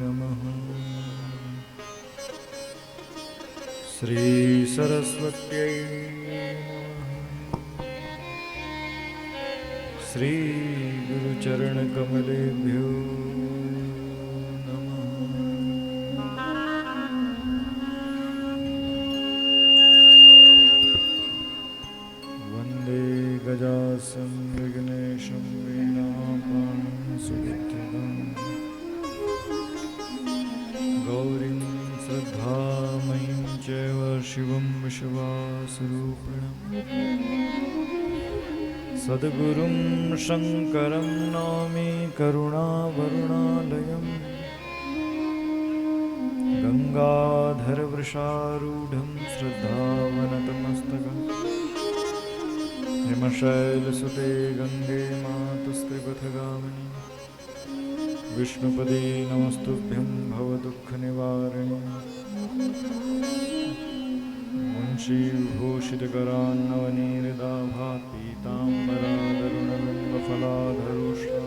नमः। श्री सरस्वत्यै नमः। श्री गुरुचरणकमलेभ्यो गजासं विघ्नेशं वीणापाणिं सुविद्युतं गौरीं श्रद्धामयीं चैव शिवं विश्वासरूपिणं सद्गुरुं शङ्करं नौमि करुणावरुणालयं गङ्गाधरवृषारूढं श्रद्धावनतमस्तकम् हिमशैलसुते गंगे मातुस्त्रिपथगामिनि विष्णुपदे नमस्तुभ्यं भवदुःखनिवारिणि मुंशीविभूषितकरान्नवनीरिदाभात् पीताम्बरादरुणबिम्बफलाधरोष्ठा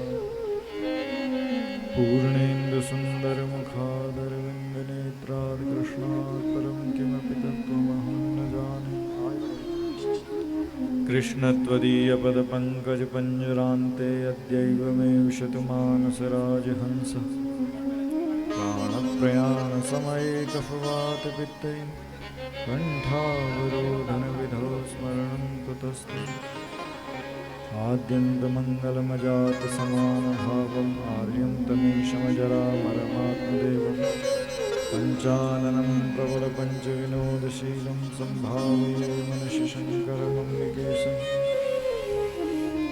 पूर्णेन्दुसुन्दरमुखादरविन्दनेत्रात् कृष्णात् परं किमपि तत्त्वमहं न जाने। कृष्णत्वदीयपदपङ्कजपञ्जरान्ते अद्यैव मे विशतु मानसराजहंसः प्राणप्रयाणसमये कफवातपित्तै कण्ठावरोधनविधौ स्मरणं कुतस्ते आद्यन्तमङ्गलमजातसमानभावम् आर्यन्तमीशमजरामरमात्मदेवम् पञ्चाननं प्रबलपञ्चविनोदशीलं सम्भावये मनसि शङ्करमम्बिकेशम्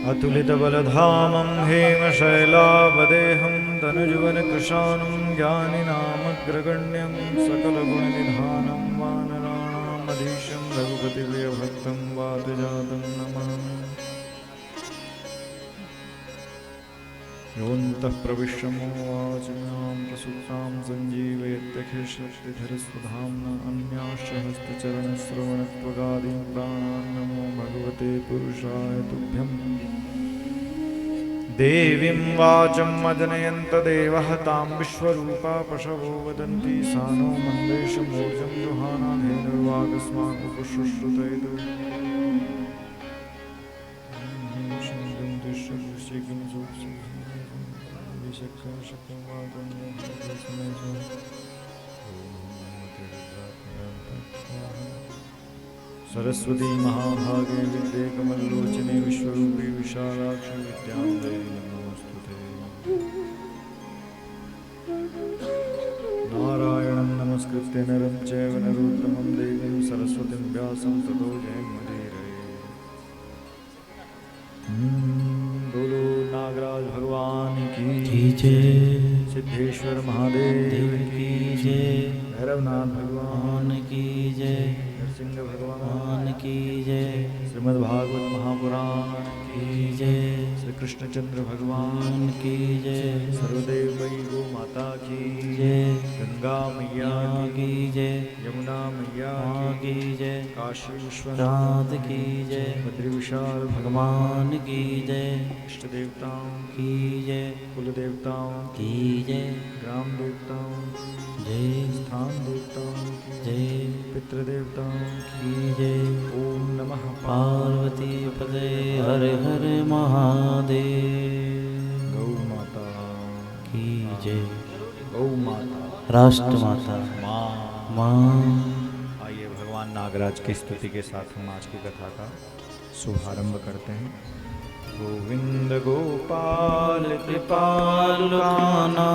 अतुलितबलधामं हेमशैलावदेहं तनुजुवनकृशानं ज्ञानिनामग्रगण्यं सकलगुणनिधानं वानराणामधीशं रघुपतिप्रियभक्तं वातजातं नमामि। योऽन्तः प्रविश्य मोवाचम्यां प्रसुप्तां सञ्जीवयत्यखिलशक्तिधरस्वधाम्ना अन्याश्च हस्तचरणश्रवणत्वगादीन् प्राणान् नमो भगवते पुरुषाय तुभ्यम्। देवीं वाचं अजनयन्तदेवः तां विश्वरूपा पशवो वदन्ति सा नो मन्देशमूर्जं दुहाना धेनुर्वागस्मान् उपशुश्रुतयतु। सरस्वती महाभागे विद्ये कमलोचने विश्वरूपी विशालाक्षि विद्याम्बे नमोस्तुते। नारायणं नमस्कृत्य नरं चैव नरोत्तमं देवीं सरस्वतीं व्यासं ततो जयमुदीरये। बोलो नागराज भगवान की जय, सिद्धेश्वर महादेव की जय, भैरवनाथ भगवान की जय, नरसिंह भगवान की जय, श्रीमद्भागवत महापुराण की जय, श्री कृष्णचंद्र भगवान की जय, सर्वदेव मई गो माता की जय, गंगा मैया की जय, यमुना मैया की जय, काशी विश्वनाथ की जय, बद्री विशाल भगवान की जय, इष्ट देवताओं की जय, कुल देवताओं की जय, ग्राम देवताओं की जय, स्थान देवताओं की जय, पितृदेवताओं की जय। ओम नमः पार्वती पते हर हर महादेव। गौ माता की जय। गौ माता राष्ट्र माता माँ। आइए भगवान नागराज की स्तुति के साथ हम आज की कथा का शुभारंभ करते हैं। गोविंद गोपाल कृपाल काना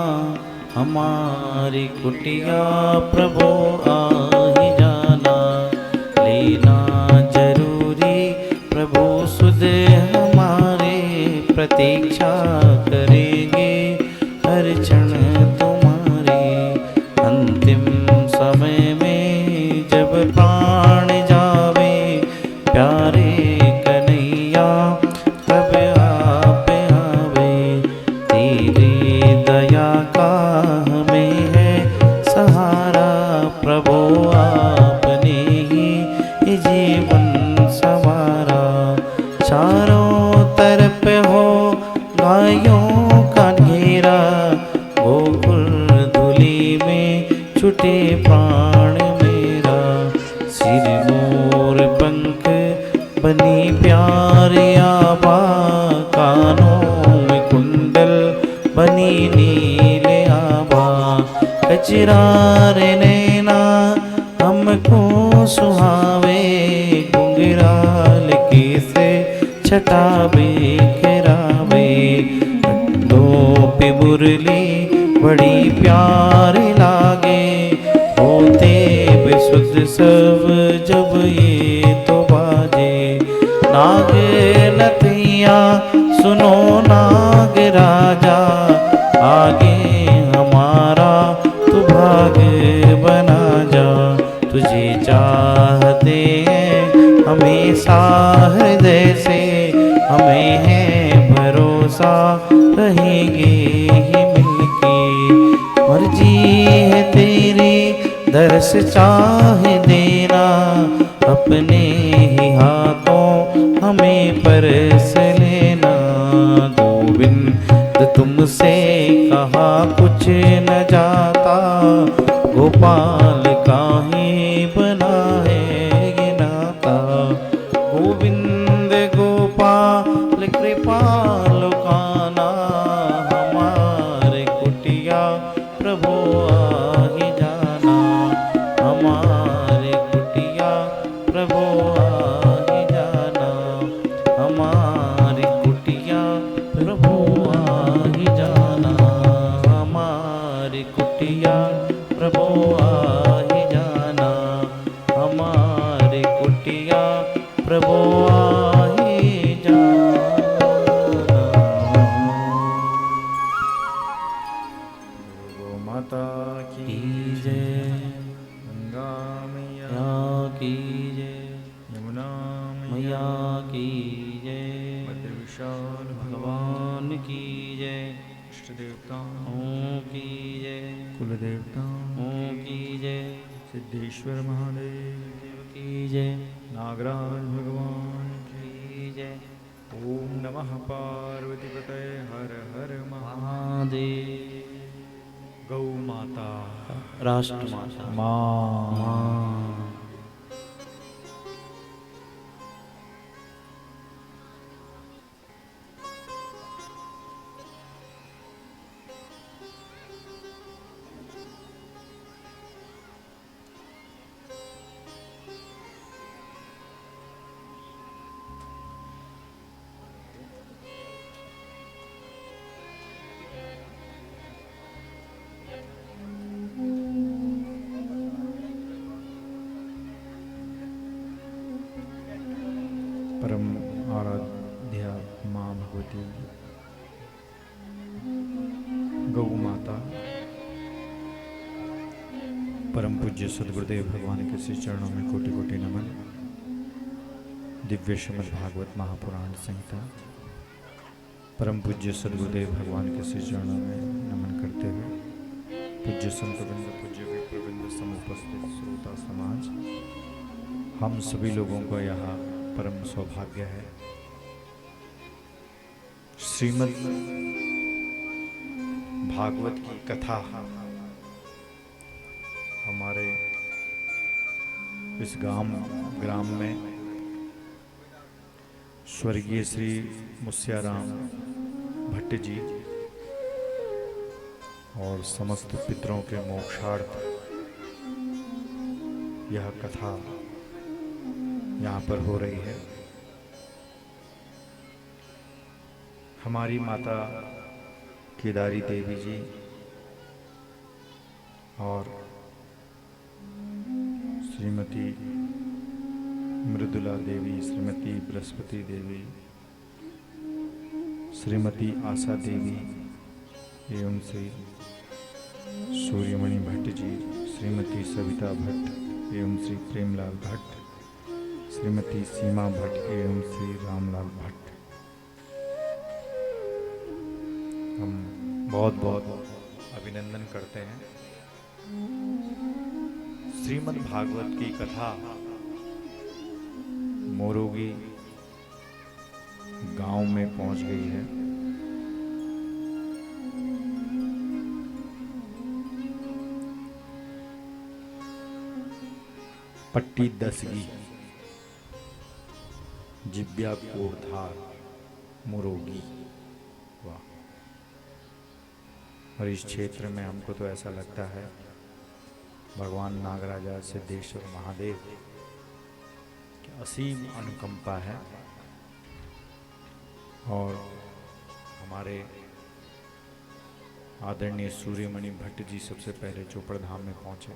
हमारी कुटिया प्रभु आहि जाना। लेना जरूरी प्रभु सुध हमारे प्रतीक्षा करेंगे हर क्षण तुम्हारी। अंतिम समय में जब प्राण जावे प्यारे कन्हैया तब आप आवे। तेरी दया का हमें है सहारा प्रभु आपने ही जीवन संवारा। चारों तरफ हो गायों छूटे प्राण मेरा। सिर मोर पंख बनी प्यारी आभा, कानों में कुंडल बनी नील आभा। कचरार नैना हमको सुहावे, घुंघराल केसे छटा बिखरावे। कंधों पे मुरली बड़ी प्यारी लागे, होते बेसुध सब जब ये तो बाजे। नाग नथिया सुनो नाग राजा, आगे हमारा तू भाग बना जा। तुझे चाहते हैं हमेशा हृदय से, हमें है भरोसा रहेंगे ही मिलके। मर्जी है तेरी दर्श चाहे देना, अपने ही हाथों हमें परस लेना। गोविंद तुमसे कहा कुछ न जाता, गोपाल काहे बना है ये नाता। गोविंद गोपाल कृपाल काना, हमारे कुटिया प्रभु आहि जाना। हमारे कुटिया प्रभु आहि जाना, हमारी कुटिया प्रभु आहि जाना। हमारी कुटिया प्रभु आहि जाना, हमारे कुटिया प्रभु आहि जाना। गौ माता की जय, गंगा मैया की जय, यमुना मैया की जय, भद्र विशाल भगवान की जय, इष्ट देवताओं की जय, कुल देवताओं की जय, सिद्धेश्वर महादेव की जय, नागराज भगवान की जय। ओम नमः पार्वती पतये हर हर महादेव। गौ माता राष्ट्र माता माँ। माँ। परम आराध्या माँ भगवती गौ माता, परम पूज्य सद्गुरुदेव भगवान के श्री चरणों में कोटि कोटि नमन। दिव्य श्रीमद् भागवत महापुराण संहिता परम पूज्य सद्गुरुदेव भगवान के श्री चरणों में नमन करते हुए पूज्य संतवृंद, पूज्य विप्रवृंद, समुपस्थित श्रोता समाज, हम सभी लोगों को यहाँ परम सौभाग्य है श्रीमद् भागवत की कथा हमारे इस ग्राम में स्वर्गीय श्री मुस्याराम भट्ट जी और समस्त पितरों के मोक्षार्थ यह कथा यहाँ पर हो रही है। हमारी माता केदारी देवी जी और श्रीमती मृदुला देवी, श्रीमती बृहस्पति देवी, श्रीमती आशा देवी एवं श्री सूर्यमणि भट्ट जी, श्रीमती सविता भट्ट एवं श्री प्रेमलाल भट्ट, श्रीमती सीमा भट्ट एवं श्री रामलाल भट्ट, हम बहुत बहुत अभिनंदन करते हैं। श्रीमद् भागवत की कथा मोरोगी गांव में पहुंच गई है। पट्टी दसगी, जिब्या कोढ़धार मुरोगी। वाह। और इस क्षेत्र में हमको तो ऐसा लगता है भगवान नागराजा सिद्धेश्वर महादेव की असीम अनुकंपा है। और हमारे आदरणीय सूर्यमणि भट्ट जी सबसे पहले चोपड़ धाम में पहुंचे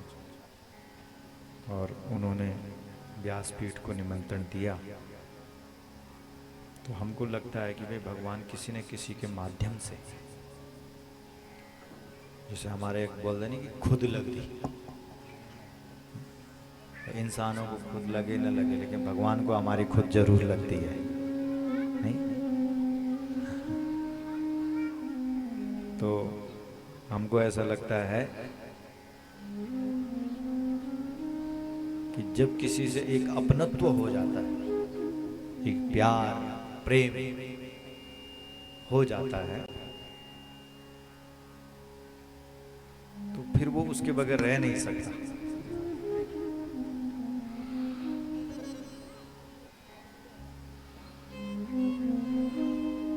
और उन्होंने व्यासपीठ को निमंत्रण दिया। तो हमको लगता है कि भाई भगवान किसी न किसी के माध्यम से, जैसे हमारे एक बोल देने की खुद लगती, इंसानों को खुद लगे न लगे लेकिन भगवान को हमारी खुद जरूर लगती है, नहीं? तो हमको ऐसा लगता है कि जब किसी से एक अपनत्व हो जाता है, एक प्यार प्रेम हो जाता है, तो फिर वो उसके बगैर रह नहीं सकता।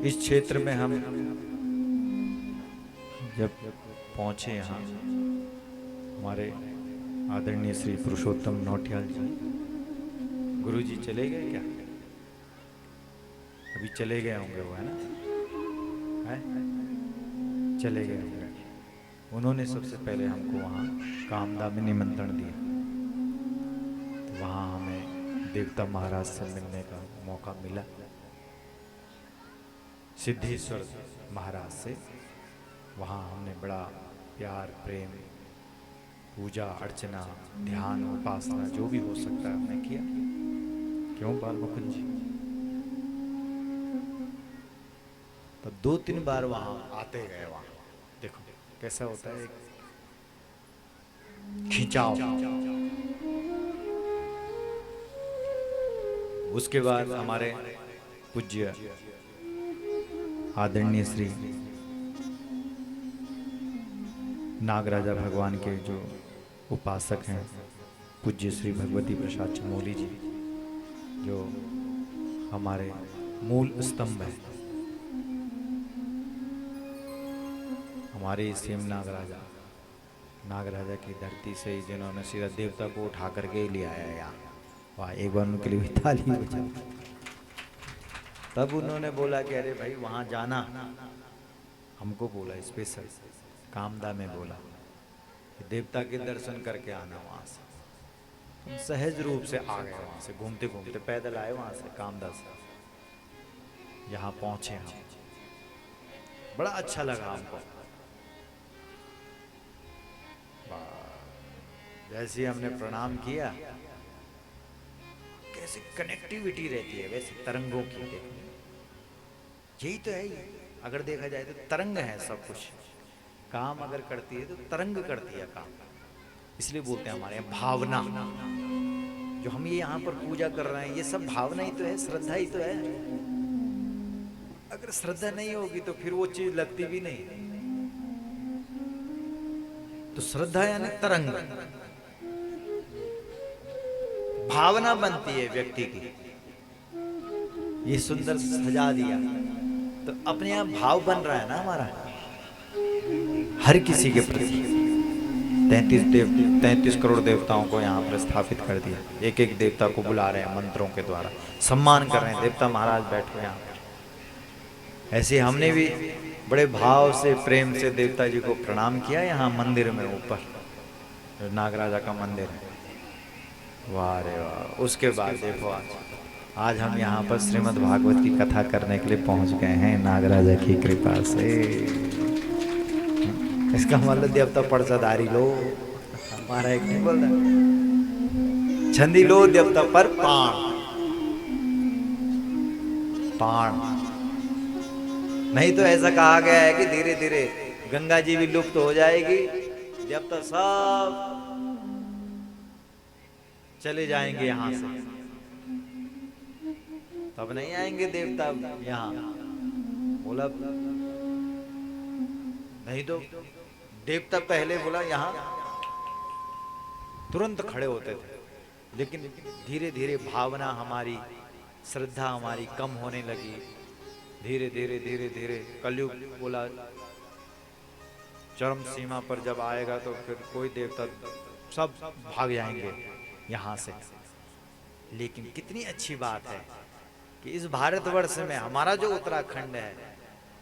इस क्षेत्र में हम जब पहुंचे यहाँ, हमारे आदरणीय श्री पुरुषोत्तम नौटियाल जी, गुरु जी चले गए क्या? अभी चले गए होंगे वो, है ना? है? चले गए होंगे। उन्होंने सबसे पहले हमको वहाँ कामदा में निमंत्रण दिया। तो वहाँ हमें देवता महाराज से मिलने का मौका मिला, सिद्धेश्वर महाराज से। वहाँ हमने बड़ा प्यार प्रेम, पूजा अर्चना, ध्यान, उपासना जो भी हो सकता है हमने किया। क्यों बाल मुकुंद जी? तो 2-3 बार वहाँ आते गए। वहाँ देखो कैसा होता है, खिंचाव। उसके बाद हमारे पूज्य आदरणीय श्री नागराजा भगवान के जो उपासक हैं, पूज्य श्री भगवती प्रसाद चमोली जी, जो हमारे मूल स्तंभ हैं, हमारे सेम नागराजा की धरती से ही, जिन्होंने सीधा देवता को उठा करके ले आया यहाँ। वाह, एक बार उनके लिए भी ताली हो जाए। तब उन्होंने बोला कि अरे भाई वहाँ जाना, हमको बोला स्पेशल कामदा में बोला कि देवता के दर्शन करके आना वहाँ से। हम सहज रूप से आ गए, वहाँ से घूमते घूमते पैदल आए, वहाँ से कामदा से यहाँ पहुँचे हम। बड़ा अच्छा लगा हमको। जैसे ही हमने प्रणाम किया, कैसे कनेक्टिविटी रहती है वैसे तरंगों की। यही तो है, अगर देखा जाए तो तरंग है सब कुछ। काम अगर करती है तो तरंग करती है काम। इसलिए बोलते हैं हमारे यहाँ भावना। जो हम ये यहाँ पर पूजा कर रहे हैं, ये सब भावना ही तो है, श्रद्धा ही तो है। अगर श्रद्धा नहीं होगी तो फिर वो चीज लगती भी नहीं। तो श्रद्धा यानी तरंग, भावना बनती है व्यक्ति की। ये सुंदर सजा दिया तो अपने यहाँ भाव बन रहा है ना हमारा, हर किसी के प्रति। 33 करोड़ देवताओं को यहाँ पर स्थापित कर दिया। एक एक देवता को बुला रहे हैं मंत्रों के द्वारा, सम्मान कर रहे हैं। देवता महाराज बैठे यहाँ पर। ऐसे हमने भी बड़े भाव से प्रेम से देवता जी को प्रणाम किया यहाँ मंदिर में, ऊपर नागराजा का मंदिर है। वाह रे वाह। उसके बाद देखो आज हम यहाँ पर श्रीमद् भागवत की कथा करने के लिए पहुँच गए हैं नागराजा की कृपा से। इसका मतलब देवता पड़साधारी लो, हमारा एक नहीं बोल रहा, छंदी लो देवता पर पाण। नहीं तो ऐसा कहा गया है कि धीरे धीरे गंगा जी भी लुप्त हो जाएगी, देवता सब चले जाएंगे यहाँ से, तब नहीं आएंगे देवता यहाँ। बोला नहीं तो देवता पहले बोला यहाँ तुरंत खड़े होते थे, लेकिन धीरे धीरे भावना हमारी, श्रद्धा हमारी कम होने लगी। धीरे धीरे धीरे धीरे कलयुग बोला चरम सीमा पर जब आएगा तो फिर कोई देवता सब भाग जाएंगे यहाँ से। लेकिन कितनी अच्छी बात है कि इस भारतवर्ष में हमारा जो उत्तराखंड है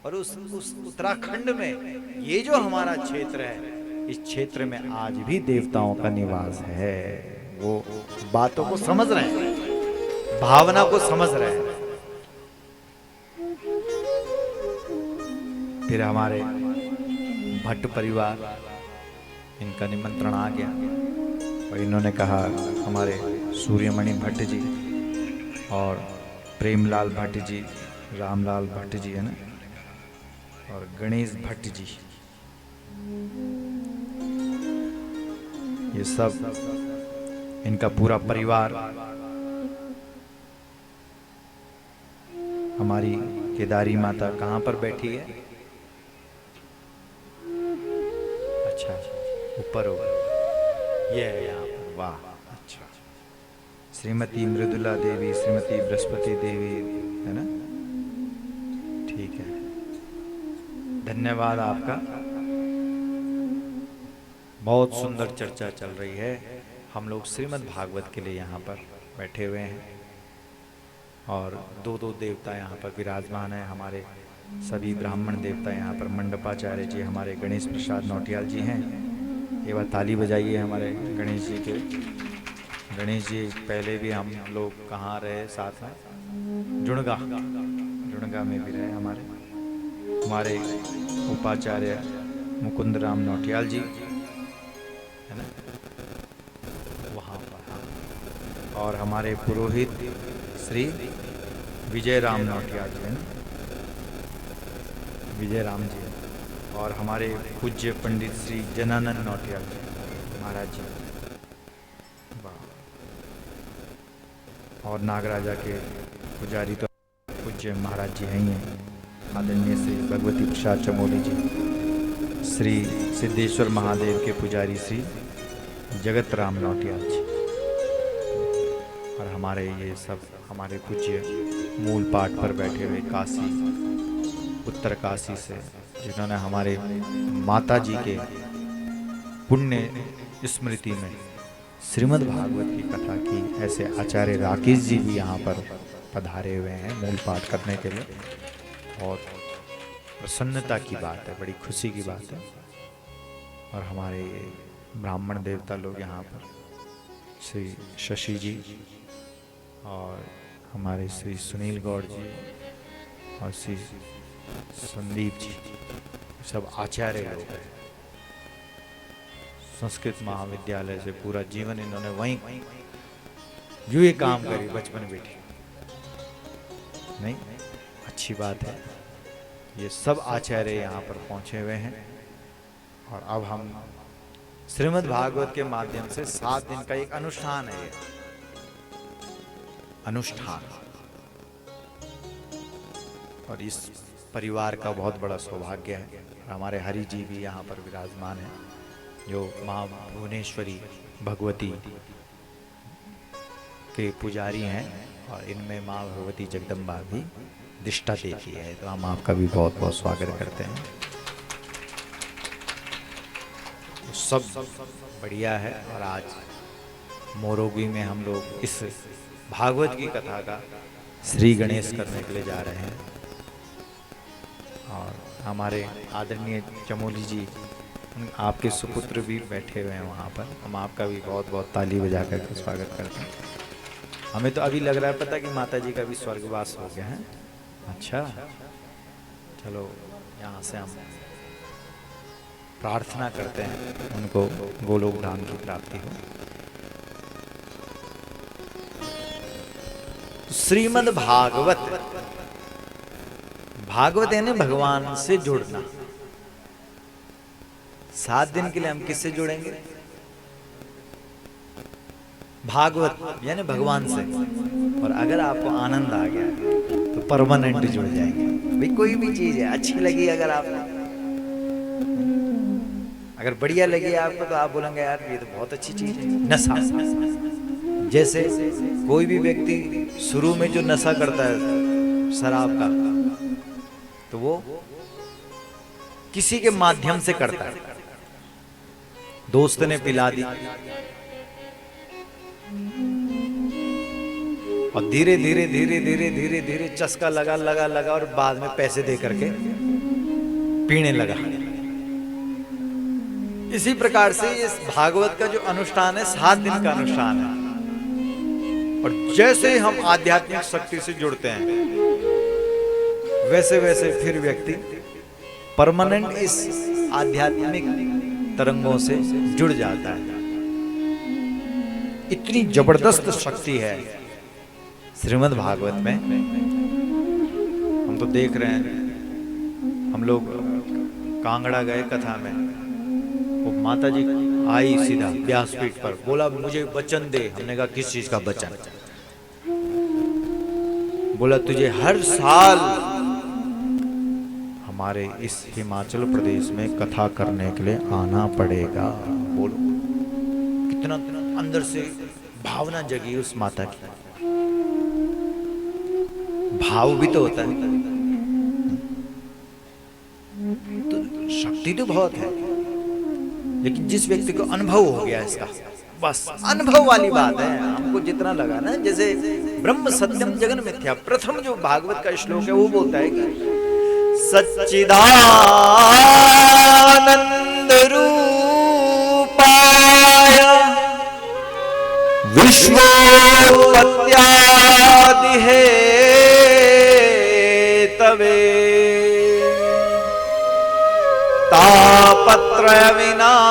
और उस उत्तराखंड में ये जो हमारा क्षेत्र है, इस क्षेत्र में आज भी देवताओं का निवास है। वो बातों को समझ रहे हैं, भावना को समझ रहे हैं। फिर हमारे भट्ट परिवार, इनका निमंत्रण आ गया और इन्होंने कहा, हमारे सूर्यमणि भट्ट जी और प्रेमलाल भट्ट जी, रामलाल भट्ट जी है ना, और गणेश भट्ट जी, ये सब इनका पूरा परिवार हमारी केदारी माता कहाँ पर बैठी है? अच्छा, ऊपर होगा, ये है यहाँ पर। वाह, अच्छा। श्रीमती मृदुला देवी, श्रीमती बृहस्पति देवी है ना, ठीक है, धन्यवाद आपका। बहुत सुंदर चर्चा चल रही है। हम लोग श्रीमद् भागवत के लिए यहाँ पर बैठे हुए हैं और दो दो देवता यहाँ पर विराजमान हैं। हमारे सभी ब्राह्मण देवता यहाँ पर, मंडपाचार्य जी हमारे गणेश प्रसाद नौटियाल जी हैं। एक बार ताली बजाइए हमारे गणेश जी के। गणेश जी पहले भी हम लोग कहाँ रहे साथ में, जुड़गा में भी रहे हमारे उपाचार्य मुकुंद राम नौटियाल जी है ना, वहाँ पर। और हमारे पुरोहित श्री विजय राम नौटियाल जी है ना, विजय राम जी। और हमारे पूज्य पंडित श्री जनानंद नौटियाल जी महाराज जी, और नागराजा के पुजारी तो पूज्य महाराज जी हैं ही हैं, आदरणीय श्री भगवती प्रसाद चमोली जी, श्री सिद्धेश्वर महादेव के पुजारी श्री जगत राम नौटियाल जी, और हमारे ये सब हमारे पूज्य मूल पाठ पर बैठे हुए काशी, उत्तर काशी से, जिन्होंने हमारे माता जी के पुण्य स्मृति में श्रीमद् भागवत की कथा की। ऐसे आचार्य राकेश जी भी यहाँ पर पधारे हुए हैं मूल पाठ करने के लिए, और प्रसन्नता की बात है, बड़ी खुशी की बात है। और हमारे ब्राह्मण देवता लोग यहाँ पर, श्री शशि जी और हमारे श्री सुनील गौड़ जी और श्री संदीप जी, सब आचार्य लोग हैं। संस्कृत महाविद्यालय से पूरा जीवन इन्होंने वहीं यूं ही काम करी, बचपन बैठी नहीं, अच्छी बात है। ये सब आचार्य यहाँ पर पहुंचे हुए हैं। और अब हम श्रीमद् भागवत के माध्यम से 7 दिन का एक अनुष्ठान है, ये अनुष्ठान, और इस परिवार का बहुत बड़ा सौभाग्य है। हमारे हरि जी भी यहाँ पर विराजमान हैं, जो माँ भुवनेश्वरी भगवती के पुजारी हैं, और इनमें माँ भगवती जगदम्बा भी दिष्टा देती है। तो हम आपका भी बहुत बहुत स्वागत करते हैं। तो सब बढ़िया है। और आज मोरोगी में हम लोग इस भागवत की कथा का श्री गणेश करने के लिए जा रहे हैं, और हमारे आदरणीय चमोली जी, आपके सुपुत्र भी बैठे हुए हैं वहाँ पर। हम आपका भी बहुत बहुत ताली बजा करके स्वागत करते हैं। हमें तो अभी लग रहा है पता कि माता जी का भी स्वर्गवास हो गया है। अच्छा, चलो यहाँ से हम प्रार्थना करते हैं उनको गोलोक धाम की प्राप्ति हो। श्रीमद् भागवत, भागवत यानी भगवान से जुड़ना। 7 दिन के लिए हम किससे जुड़ेंगे? भागवत यानी भगवान से। और अगर आपको आनंद आ गया तो परमानेंट जुड़ जाएंगे। भाई कोई भी चीज है अच्छी लगी, अगर आपको, अगर बढ़िया लगी आपको, तो आप बोलेंगे यार ये तो बहुत अच्छी चीज है। नशा, जैसे कोई भी व्यक्ति शुरू में जो नशा करता है शराब का, तो वो किसी के माध्यम से करता है। दोस्त ने पिला दी और धीरे धीरे धीरे धीरे धीरे धीरे चस्का लगा लगा लगा और बाद में पैसे दे करके पीने लगा। इसी प्रकार से इस भागवत का जो अनुष्ठान है 7 दिन का अनुष्ठान है। और जैसे हम आध्यात्मिक शक्ति से जुड़ते हैं वैसे वैसे फिर व्यक्ति परमानेंट इस आध्यात्मिक तरंगों से जुड़ जाता है। इतनी जबरदस्त शक्ति है श्रीमद् भागवत में। हम तो देख रहे हैं, हम लोग कांगड़ा गए कथा में, वो माता जी आई सीधा व्यासपीठ पर, बोला मुझे वचन दे। हमने कहा किस चीज का वचन? बोला तुझे हर साल हमारे इस हिमाचल प्रदेश में कथा करने के लिए आना पड़ेगा। बोलो कितना अंदर से भावना जगी उस माता की। भाव भी तो होता है, तो शक्ति तो बहुत है, लेकिन जिस व्यक्ति को अनुभव हो गया इसका, बस अनुभव वाली बात है। हमको जितना लगा ना, जैसे ब्रह्म सत्यम जगन मिथ्या, प्रथम जो भागवत का श्लोक है वो बोलता है कि सच्चिदानंद रूपाय विश्वोत्पत्त्यादि हेतवे तापत्रय विनाशाय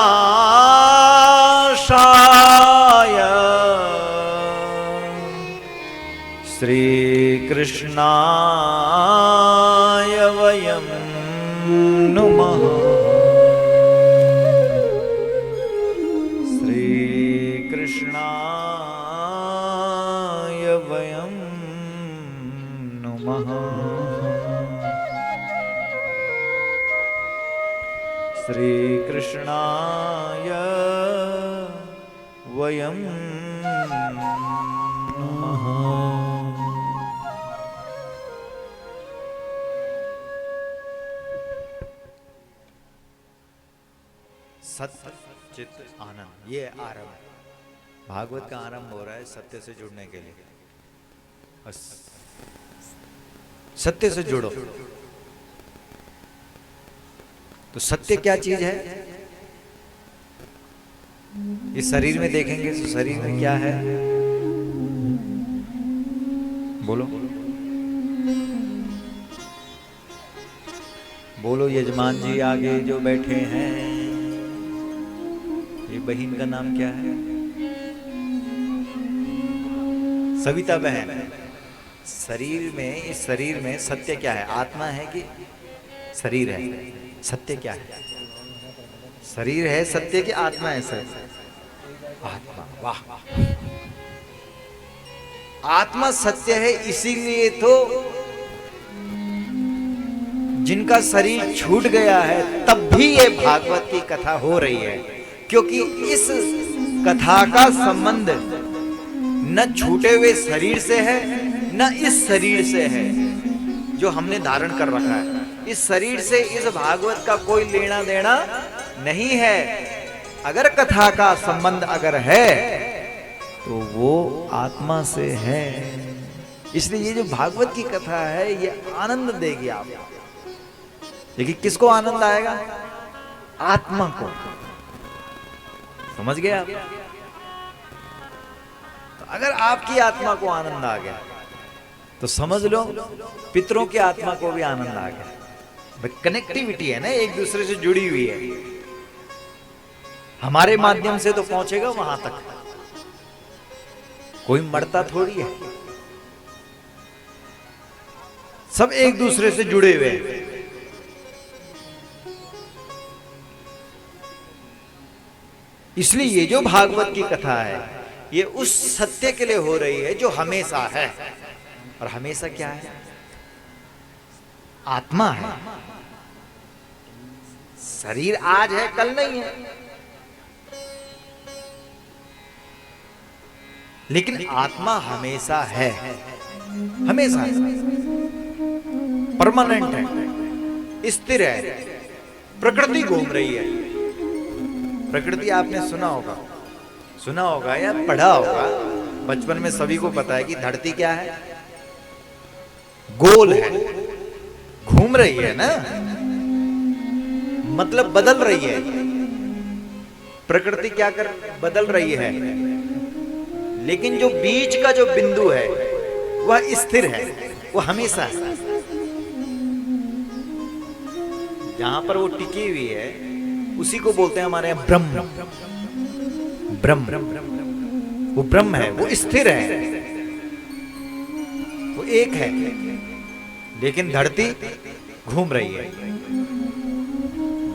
श्री कृष्णाय वयं नुमः। श्री कृष्णाय वयं नुमः। श्री कृष्णाय वयं नुमः। सत्य चित आनंद, ये आरंभ, भागवत का आरंभ हो रहा है सत्य से जुड़ने के लिए। सत्य से जुड़ो। तो सत्य क्या चीज है? इस शरीर में देखेंगे तो शरीर में क्या है? बोलो बोलो। यजमान जी आगे जो बैठे हैं, ये बहन का नाम क्या है? सविता बहन। शरीर में, इस शरीर में सत्य क्या है? आत्मा है कि शरीर है? सत्य क्या है? शरीर है सत्य की आत्मा है सर? आत्मा। वाह, आत्मा सत्य है। इसीलिए तो जिनका शरीर छूट गया है तब भी ये भागवत की कथा हो रही है, क्योंकि इस कथा का संबंध न छूटे हुए शरीर से है न इस शरीर से है जो हमने धारण कर रखा है। इस शरीर से इस भागवत का कोई लेना देना नहीं है। अगर कथा का संबंध अगर है तो वो आत्मा से है। इसलिए ये जो भागवत की कथा है ये आनंद देगी आपको। लेकिन किसको आनंद आएगा? आत्मा को। समझ गए आप? तो अगर आपकी आत्मा को आनंद आ गया तो समझ लो पितरों की आत्मा को भी आनंद आ गया। कनेक्टिविटी है ना, एक दूसरे से जुड़ी हुई है। हमारे माध्यम से तो पहुंचेगा वहां तक। कोई मरता थोड़ी है, सब एक दूसरे से जुड़े हुए हैं। इसलिए ये जो भागवत की कथा है ये उस सत्य के लिए हो रही है जो हमेशा है। और हमेशा क्या है? आत्मा है। शरीर आज है कल नहीं है। लेकिन आत्मा हमेशा है, हमेशा परमानेंट है, स्थिर है। प्रकृति घूम रही है। प्रकृति आपने सुना होगा या पढ़ा होगा, बचपन में सभी को पता है कि धरती क्या है, गोल है, घूम रही है ना, मतलब बदल रही है। प्रकृति क्या कर बदल रही है, लेकिन जो बीच का जो बिंदु है वह स्थिर है, वो हमेशा है। जहां पर वो टिकी हुई है उसी को बोलते हैं हमारे यहाँ ब्रह्म। ब्रह्म वो ब्रह्म है, वो स्थिर है, वो एक है। लेकिन धरती घूम रही है,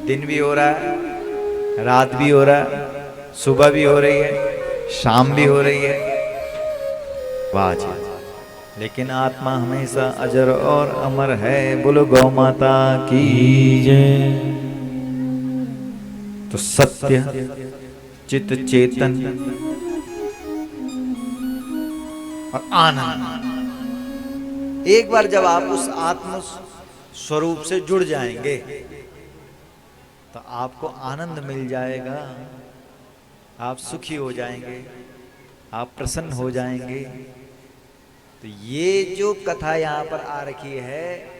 दिन भी हो रहा है, रात भी हो रहा है, सुबह भी हो रही है, शाम भी हो रही है। वाह जी। लेकिन आत्मा हमेशा अजर और अमर है। बोलो गौ माता की जय। तो सत्य चित चेतन और आनंद, एक बार जब आप उस आत्म स्वरूप से जुड़ जाएंगे तो आपको आनंद मिल जाएगा, आप सुखी हो जाएंगे, आप प्रसन्न हो जाएंगे। तो ये जो कथा यहाँ पर आ रखी है,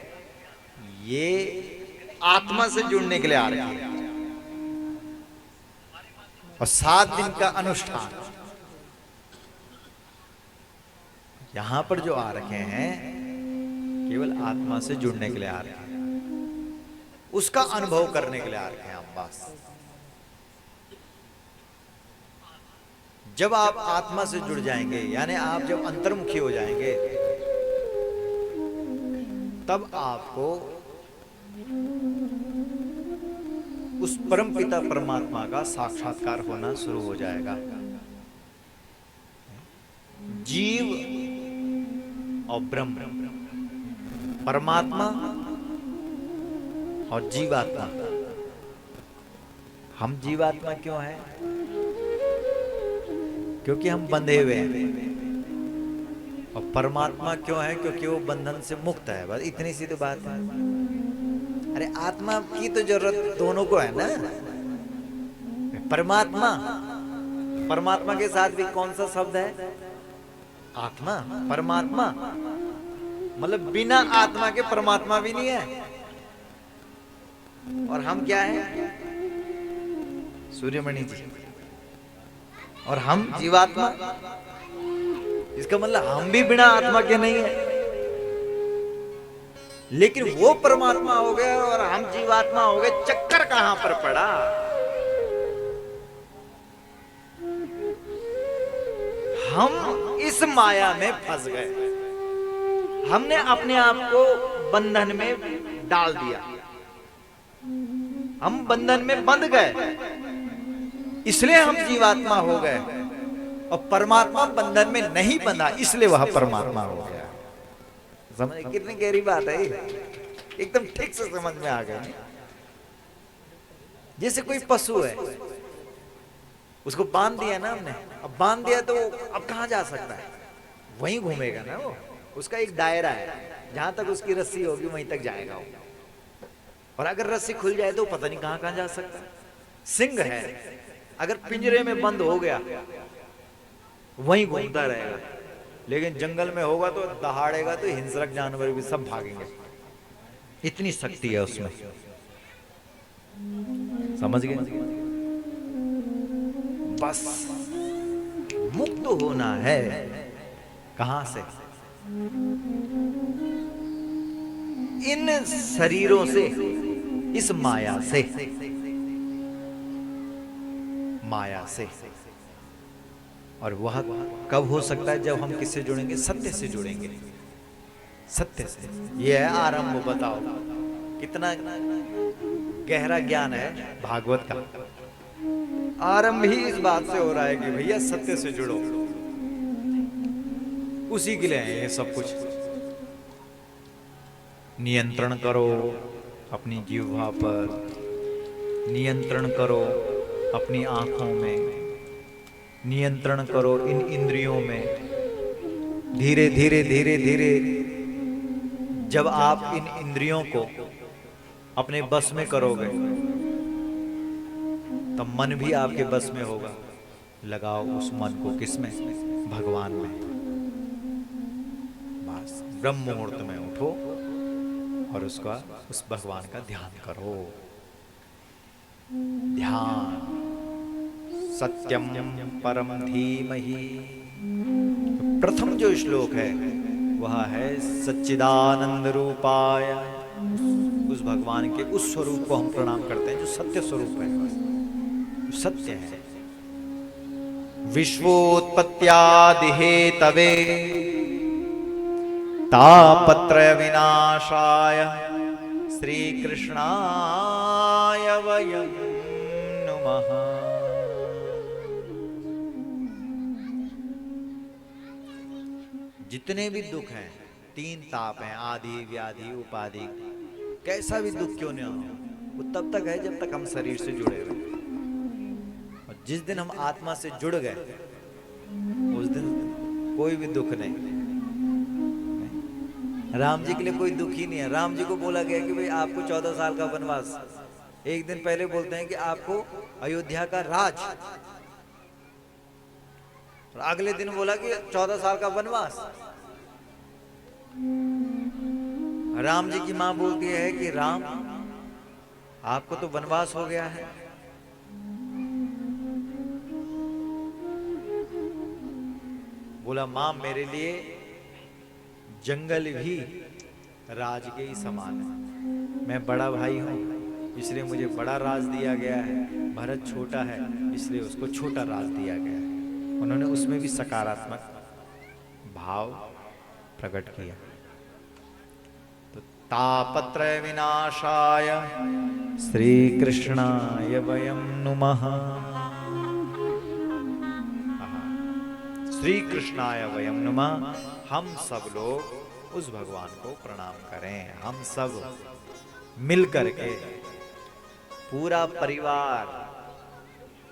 ये आत्मा से जुड़ने के लिए आ रखी है। और 7 दिन का अनुष्ठान यहां पर जो आ रखे हैं, केवल आत्मा से जुड़ने के लिए आ रखे हैं, उसका अनुभव करने के लिए आ रखे हैं हम। बस जब आप आत्मा से जुड़ जाएंगे, यानी आप जब अंतर्मुखी हो जाएंगे, तब आपको उस परम पिता परमात्मा का साक्षात्कार होना शुरू हो जाएगा। जीव और ब्रह्म, परमात्मा और जीवात्मा। हम जीवात्मा क्यों हैं? क्योंकि हम बंधे हुए हैं। और परमात्मा क्यों है? क्योंकि वो बंधन से मुक्त है। बस इतनी सी तो बात है। अरे आत्मा की तो जरूरत दोनों को है ना। परमात्मा के साथ भी कौन सा शब्द है? आत्मा। परमात्मा मतलब बिना आत्मा के परमात्मा भी नहीं है। और हम क्या है? सूर्यमणि जी। और हम जीवात्मा। इसका मतलब हम भी बिना आत्मा के नहीं है। लेकिन वो परमात्मा हो गए और हम जीवात्मा हो गए। चक्कर कहां पर पड़ा? हम इस माया में फंस गए। हमने अपने आप को बंधन में डाल दिया। हम बंधन में बंध गए, इसलिए हम जीवात्मा हो गए। और परमात्मा बंधन में नहीं बंधा, इसलिए वह परमात्मा हो गया। समझ कितनी गहरी बात है? एकदम ठीक से समझ में आ गया। जैसे कोई पशु है, उसको बांध दिया ना हमने, अब बांध दिया तो अब कहां जा सकता है? वहीं घूमेगा ना वो। उसका एक दायरा है, जहां तक उसकी रस्सी होगी वहीं तक जाएगा वो। और अगर रस्सी खुल जाए तो पता नहीं कहां कहां जा सकता है। सिंह है, अगर पिंजरे में बंद हो गया वहीं घूमता रहेगा। लेकिन जंगल में होगा तो दहाड़ेगा तो हिंसक जानवर भी सब भागेंगे। इतनी शक्ति है उसमें। समझ गए? बस मुक्त होना है। कहां से? इन शरीरों से, इस माया से। माया से। और वह कब हो सकता है? जब हम किससे जुड़ेंगे? सत्य से जुड़ेंगे। सत्य से। यह है आरंभ। बताओ कितना गहरा ज्ञान है भागवत का। आरंभ ही इस बात से हो रहा है कि भैया सत्य से जुड़ो। उसी के लिए है ये सब कुछ। नियंत्रण करो अपनी जिह्वा पर, नियंत्रण करो अपनी आंखों में, नियंत्रण करो इन इंद्रियों में। धीरे धीरे धीरे धीरे जब आप इन इंद्रियों को अपने बस में करोगे तब मन भी आपके बस में होगा। लगाओ उस मन को किसमें? भगवान में। बस ब्रह्म मुहूर्त में उठो और उस भगवान का ध्यान करो। ध्यान सत्यम परम धीमहि। प्रथम जो श्लोक है वह है सच्चिदानंद रूपाय। उस भगवान के उस स्वरूप को हम प्रणाम करते हैं जो सत्य स्वरूप है, जो सत्य है। विश्वोत्पत्त्यादि हेतवे तापत्रय विनाशाय श्री कृष्णाय वयं नुमः। जितने भी दुख हैं, 3 ताप हैं, आदि व्याधि उपाधि, कैसा भी दुख क्यों नहीं हो, वो तब तक है जब तक हम शरीर से जुड़े हुए। और जिस दिन हम आत्मा से जुड़ गए उस दिन कोई भी दुख नहीं। राम जी के लिए कोई दुख ही नहीं है। राम जी को बोला गया कि भाई आपको 14 साल का वनवास, एक दिन पहले बोलते हैं कि आपको अयोध्या का राज, और अगले दिन बोला कि 14 साल का वनवास। राम जी की मां बोलती है कि राम आपको तो वनवास हो गया है। बोला मां मेरे लिए जंगल भी राज के ही समान है। मैं बड़ा भाई हूं इसलिए मुझे बड़ा राज दिया गया है। भरत छोटा है इसलिए उसको छोटा राज दिया गया है। उन्होंने उसमें भी सकारात्मक भाव प्रकट किया। तो तापत्रय विनाशाय श्री कृष्णाय वयं नुमः। श्री कृष्णाय वयं नुमः। हम सब लोग उस भगवान को प्रणाम करें। हम सब मिल करके, पूरा परिवार।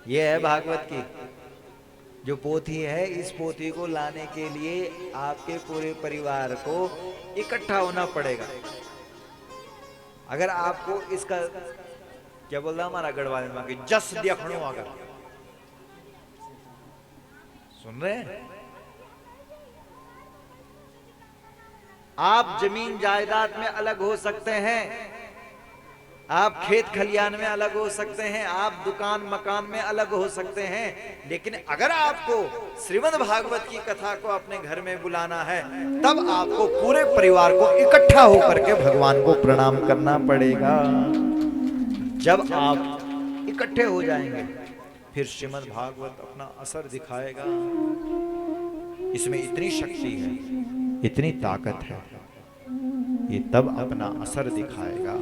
यह है भागवत की जो पोथी है। इस पोथी को लाने के लिए आपके पूरे परिवार को इकट्ठा होना पड़ेगा। अगर आपको इसका क्या बोल रहा हमारा गढ़वाल में कि जस देखणो, अगर सुन रहे हैं आप, जमीन जायदाद में अलग हो सकते हैं, आप खेत खलियान में अलग हो सकते हैं, आप दुकान मकान में अलग हो सकते हैं, लेकिन अगर आपको श्रीमद् भागवत की कथा को अपने घर में बुलाना है तब आपको पूरे परिवार को इकट्ठा होकर के भगवान को प्रणाम करना पड़ेगा। जब आप इकट्ठे हो जाएंगे फिर श्रीमद् भागवत अपना असर दिखाएगा। इसमें इतनी शक्ति है, इतनी ताकत है, ये तब अपना असर दिखाएगा।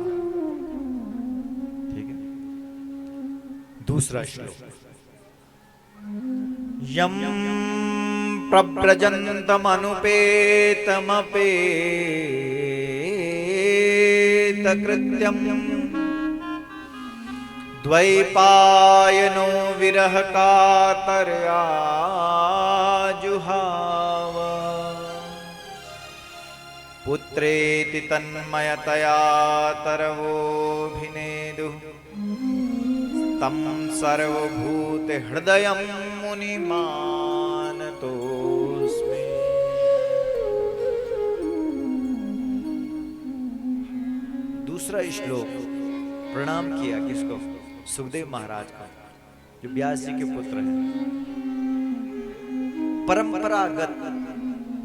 ठीक है। दूसरा श्लोक, यम प्रव्रजन्तमनुपेतमपेत कृत्यम द्वैपायनो विरह कातर्या जुहाव। पुत्रेति तन्मयतया तरवोऽभिनेदुः तं सर्वभूत हृदयं मुनिमानतोऽस्मि। दूसरा श्लोक प्रणाम किया किसको? सुखदेव महाराज को, जो व्यास जी के पुत्र हैं। परंपरागत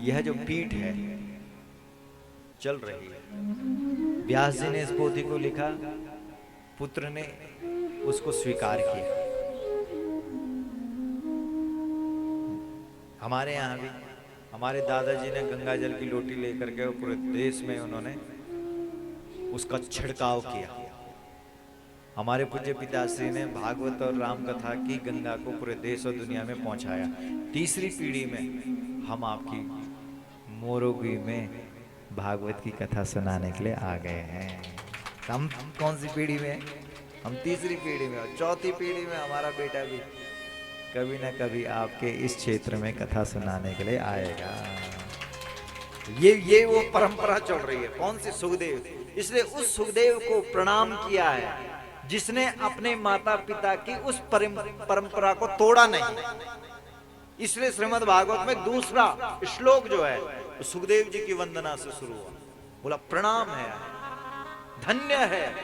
यह जो पीठ है चल रही है। व्यास जी ने इस पोथी को लिखा, पुत्र ने उसको स्वीकार किया। हमारे यहाँ भी हमारे दादाजी ने गंगा जल की लोटी लेकर के पूरे देश में उन्होंने उसका छिड़काव किया। हमारे पूज्य पिताश्री ने भागवत और राम कथा की गंगा को पूरे देश और दुनिया में पहुंचाया। तीसरी पीढ़ी में हम आपकी मोरोगी में भागवत की कथा सुनाने के लिए आ गए हैं। हम कौन सी पीढ़ी में? हम तीसरी पीढ़ी में, और चौथी पीढ़ी में हमारा बेटा भी कभी ना कभी आपके इस क्षेत्र में कथा सुनाने के लिए आएगा। ये वो परंपरा चल रही है। कौन सी? सुखदेव। इसलिए उस सुखदेव को प्रणाम किया है जिसने अपने माता पिता की उस परंपरा को तोड़ा नहीं। इसलिए श्रीमद् भागवत में दूसरा श्लोक जो है वो सुखदेव जी की वंदना से शुरू हुआ। बोला प्रणाम है, धन्य है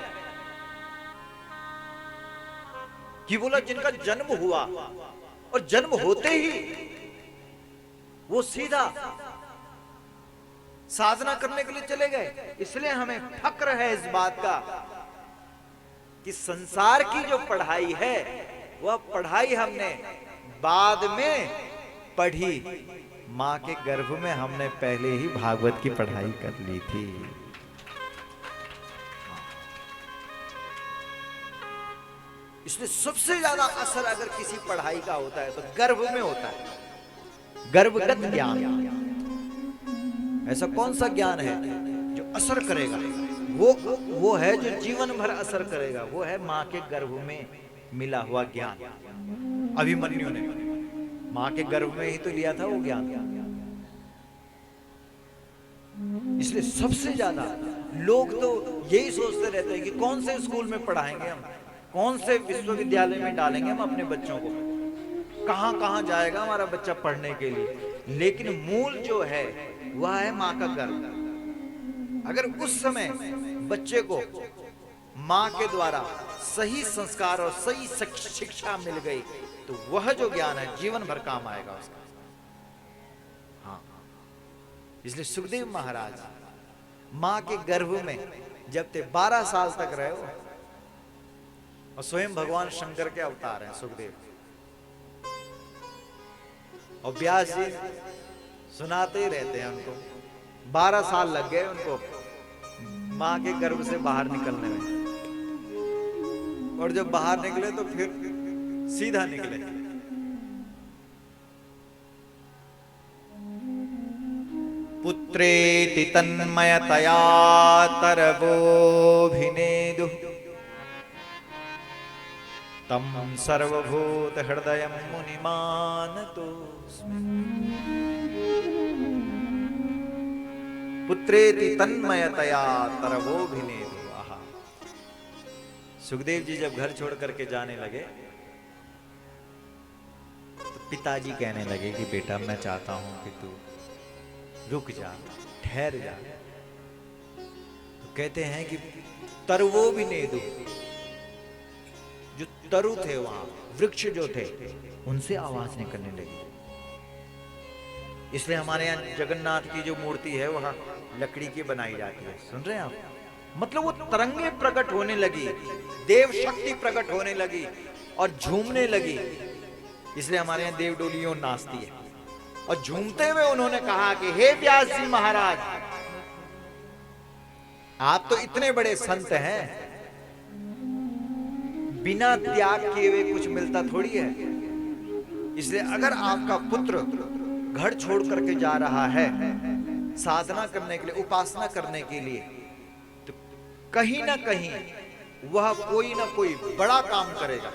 कि बोला जिनका जन्म हुआ और जन्म होते ही वो सीधा साधना करने के लिए चले गए। इसलिए हमें फक्र है इस बात का कि संसार की जो पढ़ाई है वह पढ़ाई हमने बाद में पढ़ी, मां के गर्भ में हमने पहले ही भागवत की पढ़ाई कर ली थी। इसलिए सबसे ज्यादा असर अगर किसी पढ़ाई का होता है तो गर्भ में होता है, गर्भगत ज्ञान। ऐसा कौन सा ज्ञान है जो असर करेगा? वो है जो जीवन भर असर करेगा, वो है मां के गर्भ में मिला हुआ ज्ञान। अभिमन्यु ने मां के गर्भ में ही तो लिया था वो ज्ञान। इसलिए सबसे ज्यादा लोग तो यही सोचते रहते हैं कि कौन से स्कूल में पढ़ाएंगे हम, कौन से विश्वविद्यालय में डालेंगे हम अपने बच्चों को, कहां कहां जाएगा हमारा बच्चा पढ़ने के लिए। लेकिन मूल जो है वह है मां का गर्भ। अगर उस समय बच्चे को मां के द्वारा सही संस्कार और सही शिक्षा मिल गई तो वह जो ज्ञान है जीवन भर काम आएगा उसका। हाँ, इसलिए सुखदेव महाराज मां के गर्भ में जब थे 12 साल तक रहे हो, और स्वयं भगवान शंकर के अवतार हैं सुखदेव। और व्यास जी सुनाते ही रहते हैं उनको। 12 साल लग गए उनको मां के गर्भ से बाहर निकलने में, और जब बाहर निकले तो फिर सीधा निकले। पुत्रेति तन्मयतया तरवोभिनेदु तम सर्वभूत हृदय मुनिमानतोस्मि। पुत्रेति तन्मयतया तरवोभिनेदु। आहा, सुखदेव जी जब घर छोड़ करके जाने लगे तो पिताजी कहने लगे कि बेटा मैं चाहता हूं कि तू रुक जा, ठहर जा। तो कहते हैं कि तरवोभिनेदु, जो तरु थे वहां वृक्ष जो थे उनसे आवाज निकलने लगी। इसलिए हमारे यहाँ जगन्नाथ की जो मूर्ति है वहां लकड़ी की बनाई जाती है। सुन रहे हैं आप? मतलब वो तरंगे प्रकट होने लगी, देव शक्ति प्रकट होने लगी और झूमने लगी। इसलिए हमारे यहाँ देव डोलियों नाचती है। और झूमते हुए उन्होंने कहा कि हे व्यास जी महाराज, आप तो इतने बड़े संत हैं, बिना त्याग किए हुए कुछ मिलता थोड़ी है। इसलिए अगर आपका पुत्र घर छोड़ करके जा रहा है साधना करने के लिए, उपासना करने के लिए, तो कहीं ना कहीं वह कोई ना कोई बड़ा काम करेगा।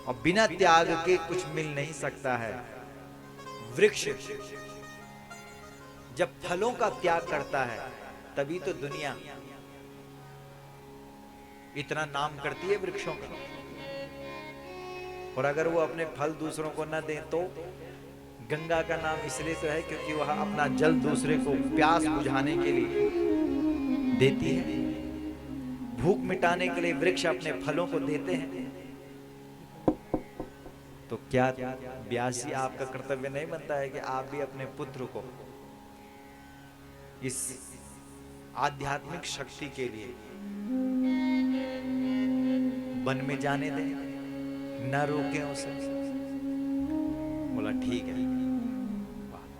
और बिना त्याग के कुछ मिल नहीं सकता है। वृक्ष जब फलों का त्याग करता है तभी तो दुनिया इतना नाम करती है वृक्षों का। और अगर वो अपने फल दूसरों को न दें तो गंगा का नाम इसलिए तो है क्योंकि वह अपना जल दूसरे को प्यास बुझाने के लिए देती है। भूख मिटाने के लिए वृक्ष अपने फलों को देते हैं। तो क्या व्यास जी आपका कर्तव्य नहीं बनता है कि आप भी अपने पुत्र को इस आध्यात्मिक शक्ति के लिए वन में जाने दें, न रोकें उसे? बोला ठीक है।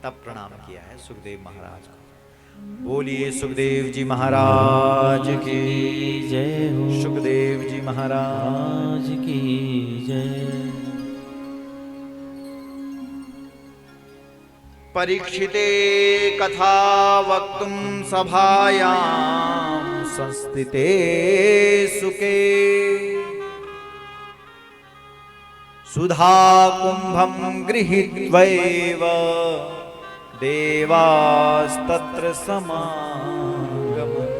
तब प्रणाम किया है सुखदेव महाराज को। बोलिए सुखदेव जी महाराज की जय हो। सुखदेव जी महाराज की जय। परीक्षिते कथा वक्तुं सभायां संस्थिते सुके सुधा कुंभम गृहीत्वैव देवास्तत्र समागमन्।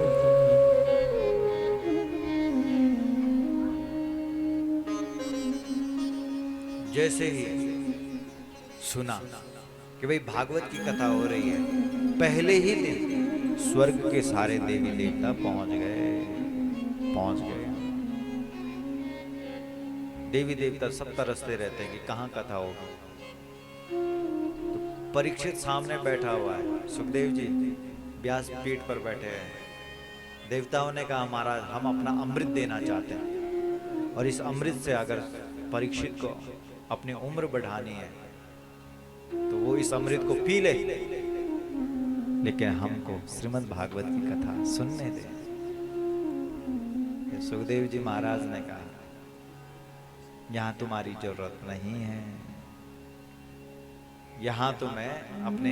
जैसे ही सुना कि भाई भागवत की कथा हो रही है, पहले ही दिन स्वर्ग के सारे देवी देवता पहुंच गए। देवी देवता सब तरसते रहते हैं कि कहाँ कथा होगी। तो परीक्षित सामने बैठा हुआ है, सुखदेव जी व्यास पीठ पर बैठे हैं। देवताओं ने कहा महाराज हम अपना अमृत देना चाहते हैं, और इस अमृत से अगर परीक्षित को अपनी उम्र बढ़ानी है तो वो इस अमृत को पी ले, लेकिन हमको श्रीमद् भागवत की कथा सुनने दे। सुखदेव जी महाराज ने कहा यहां तुम्हारी जरूरत नहीं है, यहां तो मैं अपने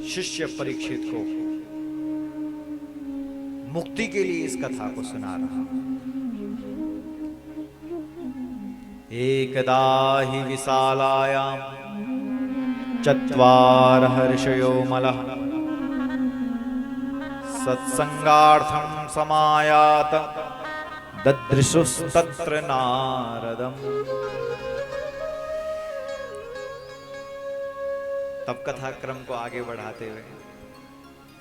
शिष्य परीक्षित को मुक्ति के लिए इस कथा को सुना रहा हूं। एकदा हि विशालायां चत्वारहर्षयो मलः सत्संगार्थं समायात ददृशुस्तत्र नारदम्। तब कथा क्रम को आगे बढ़ाते हुए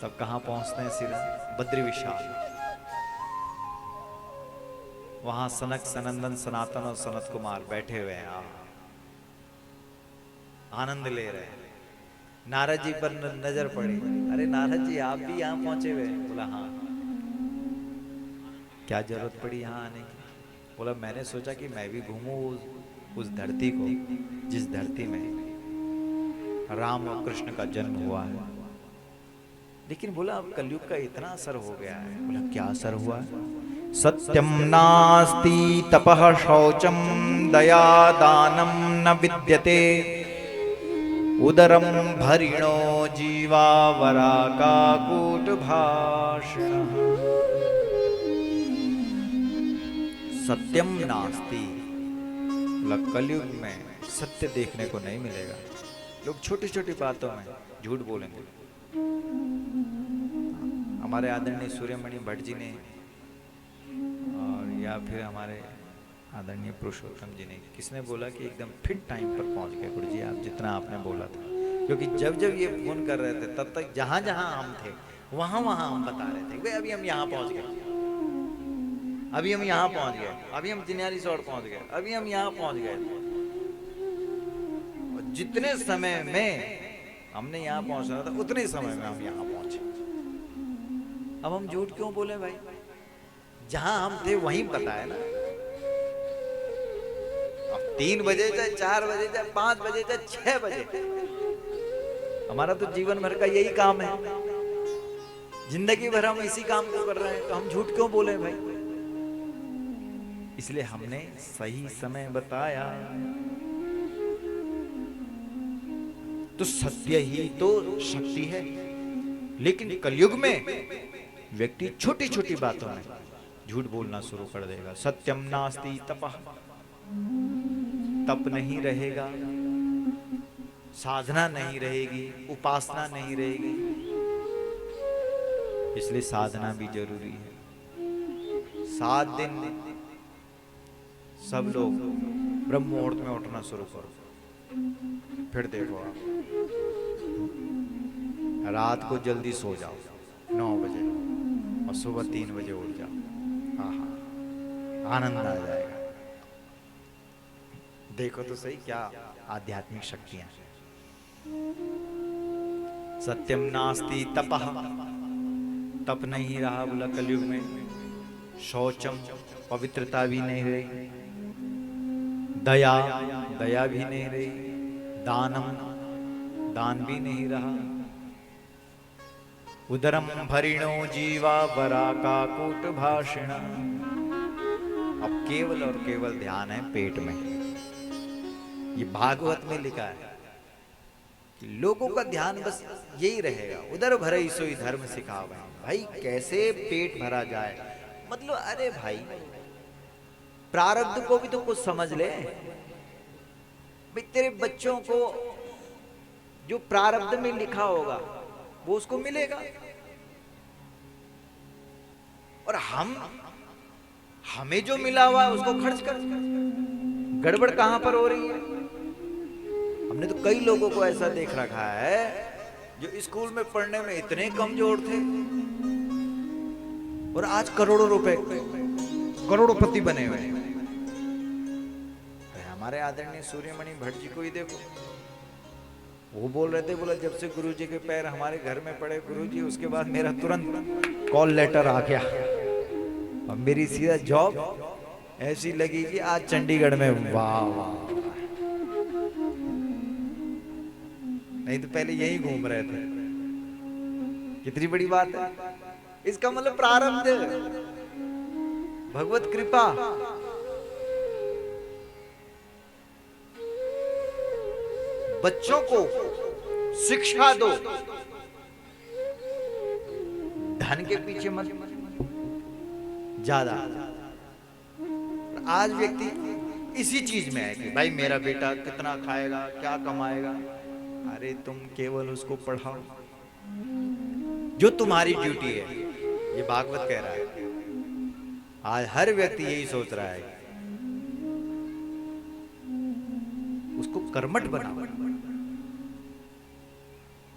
तब कहां पहुंचते हैं सिरा बद्री विशाल। वहां सनक सनंदन सनातन और सनत कुमार बैठे हुए हैं, आनंद ले रहे हैं। नारद जी पर नजर पड़ी, अरे नारद जी आप भी यहाँ पहुंचे हुए? बोला हाँ। क्या जरूरत पड़ी यहाँ आने की? बोला मैंने सोचा कि मैं भी घूमूं उस धरती को जिस धरती में राम और कृष्ण का जन्म हुआ है। लेकिन बोला अब कलयुग का इतना असर हो गया है। बोला क्या असर हुआ? सत्यम नास्ति तपः शौचम दया दानम न विद्यते उदरम भरिणो जीवा वराकाकूट भाषिणः। सत्यम नास्ति, कलयुग में सत्य देखने को नहीं मिलेगा। लोग छोटी छोटी बातों में झूठ बोलेंगे। हमारे आदरणीय सूर्यमणि भट्ट जी ने और या फिर हमारे आदरणीय पुरुषोत्तम जी ने, किसने बोला कि एकदम फिट टाइम पर पहुंच गए गुरु जी आप, जितना आपने बोला था। क्योंकि जब जब ये फोन कर रहे थे तब तक जहां जहां हम थे वहां वहां हम बता रहे थे भाई अभी हम यहाँ पहुंच गए, अभी हम यहाँ पहुंच गए, अभी हम चिन्यारी सौड़ पहुंच गए, अभी हम यहाँ पहुंच गए। और जितने समय में हमने यहाँ पहुंचना था उतने समय में हम यहाँ पहुंचे। अब हम झूठ क्यों बोले भाई? जहां हम थे वहीं पता है ना। अब 3 बजे चाहे 4 बजे चाहे 5 बजे चाहे 6 बजे, हमारा तो जीवन भर का यही काम है। जिंदगी भर हम इसी काम को कर रहे हैं, तो हम झूठ क्यों बोले भाई? इसलिए हमने सही समय बताया। तो सत्य ही तो शक्ति है। लेकिन कलयुग में व्यक्ति छोटी छोटी बातों में झूठ बोलना शुरू कर देगा। सत्यम नास्ति तपः, तप नहीं रहेगा, साधना नहीं रहेगी, उपासना नहीं रहेगी। इसलिए साधना भी जरूरी है। 7 दिन सब लोग ब्रह्म मुहूर्त में उठना शुरू करो, फिर देखो आप रात को जल्दी सो जाओ 9 बजे और सुबह 3 बजे उठ जाओ। आहा, आनंद आ जाएगा। देखो तो सही क्या आध्यात्मिक शक्तियां। सत्यम नास्ति तपः, तप नहीं रहा बोला कलयुग में। शौचम, पवित्रता भी नहीं रही। दया, दया भी नहीं रही। दानम, दान भी नहीं रहा। उदरम भरिणो जीवा वराकाकूट भाषिण। अब केवल और केवल ध्यान है पेट में। ये भागवत में लिखा है कि लोगों का ध्यान बस यही रहेगा, उदर भरई सोई धर्म सिखावे। भाई कैसे पेट भरा जाए, मतलब अरे भाई प्रारब्ध को भी तो कुछ समझ ले। भाई तेरे बच्चों को जो प्रारब्ध में लिखा होगा वो उसको मिलेगा, और हमें जो मिला हुआ है उसको खर्च कर। गड़बड़ कहां पर हो रही है? हमने तो कई लोगों को ऐसा देख रखा है जो स्कूल में पढ़ने में इतने कमजोर थे और आज करोड़ों रुपए, करोड़पति बने हुए हैं। हमारे आदरणीय सूर्यमणि भट्ट जी को ही देखो, वो बोल रहे थे, बोला जब से गुरुजी के पैर हमारे घर में पड़े गुरुजी, उसके बाद मेरा तुरंत कॉल लेटर आ गया और मेरी सीधा जॉब ऐसी लगी कि आज चंडीगढ़ में। वाह वाह, नहीं तो पहले यही घूम रहे थे। कितनी बड़ी बात है। इसका मतलब प्रारब्ध, भगवत कृपा। बच्चों को शिक्षा दो, धन के पीछे मत ज्यादा। आज व्यक्ति इसी चीज में है कि भाई मेरा बेटा कितना खाएगा, क्या कमाएगा। अरे तुम केवल उसको पढ़ाओ, जो तुम्हारी ड्यूटी है। ये भागवत कह रहा है। आज हर व्यक्ति यही सोच रहा है, उसको कर्मठ बनाओ,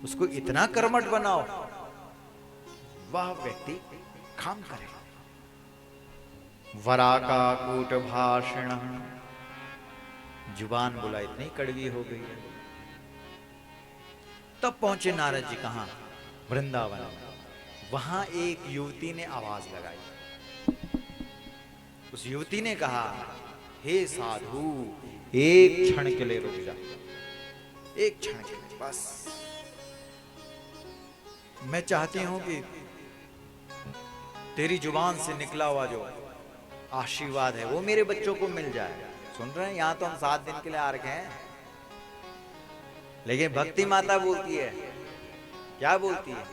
उसको इतना कर्मठ बनाओ वह व्यक्ति काम करे। वराका कूट भाषण, जुबान बोला इतनी कड़वी हो गई है। तब पहुंचे नारद जी कहां? वृंदावन। वहां एक युवती ने आवाज लगाई। उस युवती ने कहा, हे साधु, एक क्षण के लिए रुक जा, एक क्षण के लिए बस। मैं चाहती हूं कि तेरी जुबान से निकला हुआ जो आशीर्वाद है वो मेरे बच्चों को मिल जाए। सुन रहे हैं? यहां तो हम 7 दिन के लिए आ रखे हैं, लेकिन भक्ति माता बोलती है, क्या बोलती है?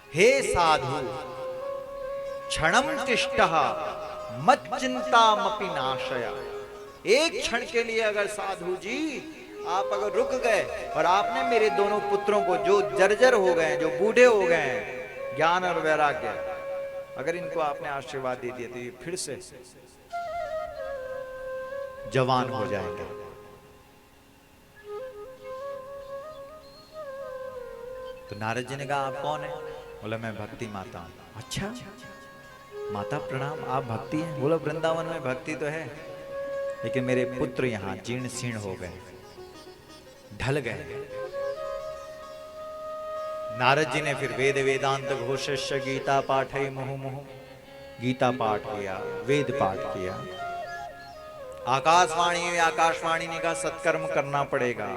हे साधु, क्षणम तिष्ठः मच्चिंतामपि नाशय। एक क्षण के लिए अगर साधु जी आप अगर रुक गए और आपने मेरे दोनों पुत्रों को जो जर्जर हो गए, जो बूढ़े हो गए हैं ज्ञान और वैराग्य, अगर इनको आपने आशीर्वाद दे दिया तो ये फिर से जवान हो जाएंगे। तो नारद जी ने कहा, आप कौन है? बोला मैं भक्ति माता हूं। अच्छा माता प्रणाम, आप भक्ति हैं? बोला वृंदावन में भक्ति तो है, लेकिन मेरे पुत्र यहां जीर्ण शीर्ण हो गए, ढल गए। नारद जी ने फिर वेद वेदांत घोषस्य गीता पाठे मुहु मुहु, गीता पाठ किया, वेद पाठ किया। आकाशवाणी ने कहा सत्कर्म करना पड़ेगा।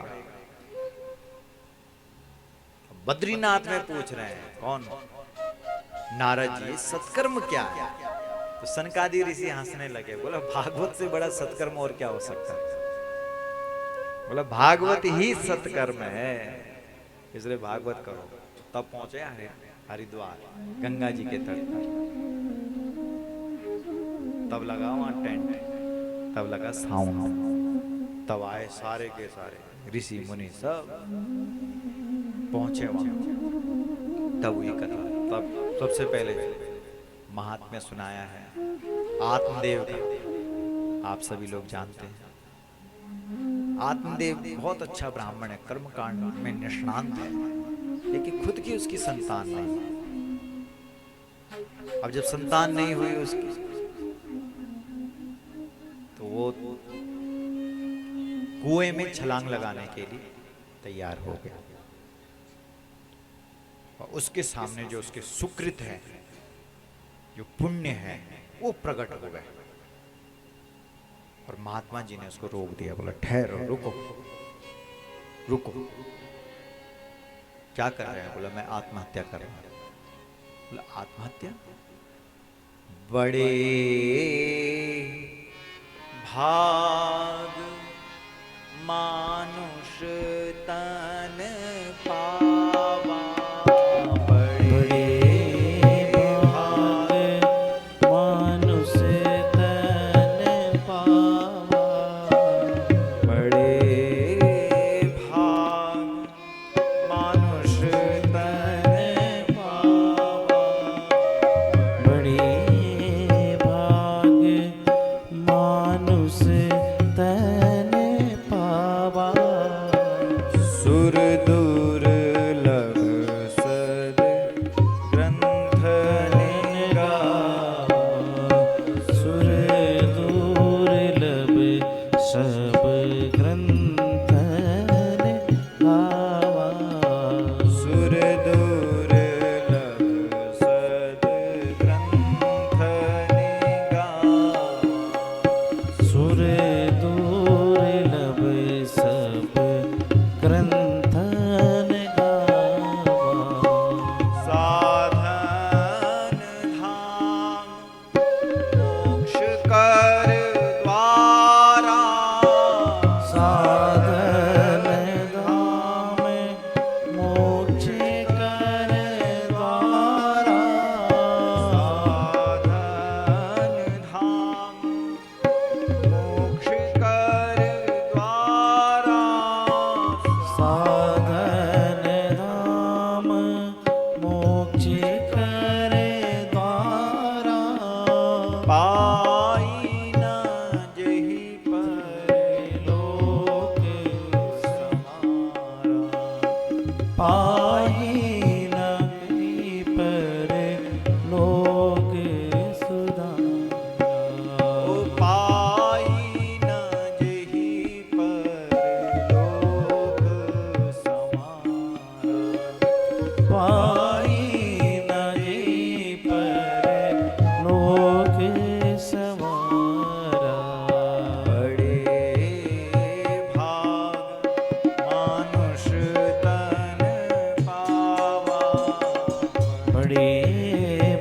बद्रीनाथ में पूछ रहे हैं, कौन? नारद जी, सत्कर्म क्या है? तो सनकादि ऋषि हंसने लगे। बोला भागवत से बड़ा सत्कर्म और क्या हो सकता है? बोला भागवत ही सत्कर्म है, इसलिए भागवत करो। तब पहुंचे हरिद्वार गंगा जी के तट पर। तब लगा वहां टेंट, तब लगा साउंड, तब आए सारे के सारे ऋषि मुनि सब पहुंचे वहां। तब हुई कथा। तब सबसे पहले महात्म्य सुनाया है आत्मदेव का, आप सभी लोग जानते हैं। आत्मदेव बहुत अच्छा ब्राह्मण है, कर्मकांड में निष्णांत है, लेकिन खुद की उसकी संतान नहीं। अब जब संतान नहीं हुई उसकी, तो वो कुएं में छलांग लगाने के लिए तैयार हो गया। और उसके सामने जो उसके सुकृत है, जो पुण्य है, वो प्रकट हो गए। और महात्मा जी ने उसको रोक दिया। बोला ठहरो, रुको रुको, क्या कर रहे हैं? बोला मैं आत्महत्या कर रहा हूं। बोला आत्महत्या? बड़े भाग मानुष तन पावा, बड़े भाग मानुष तन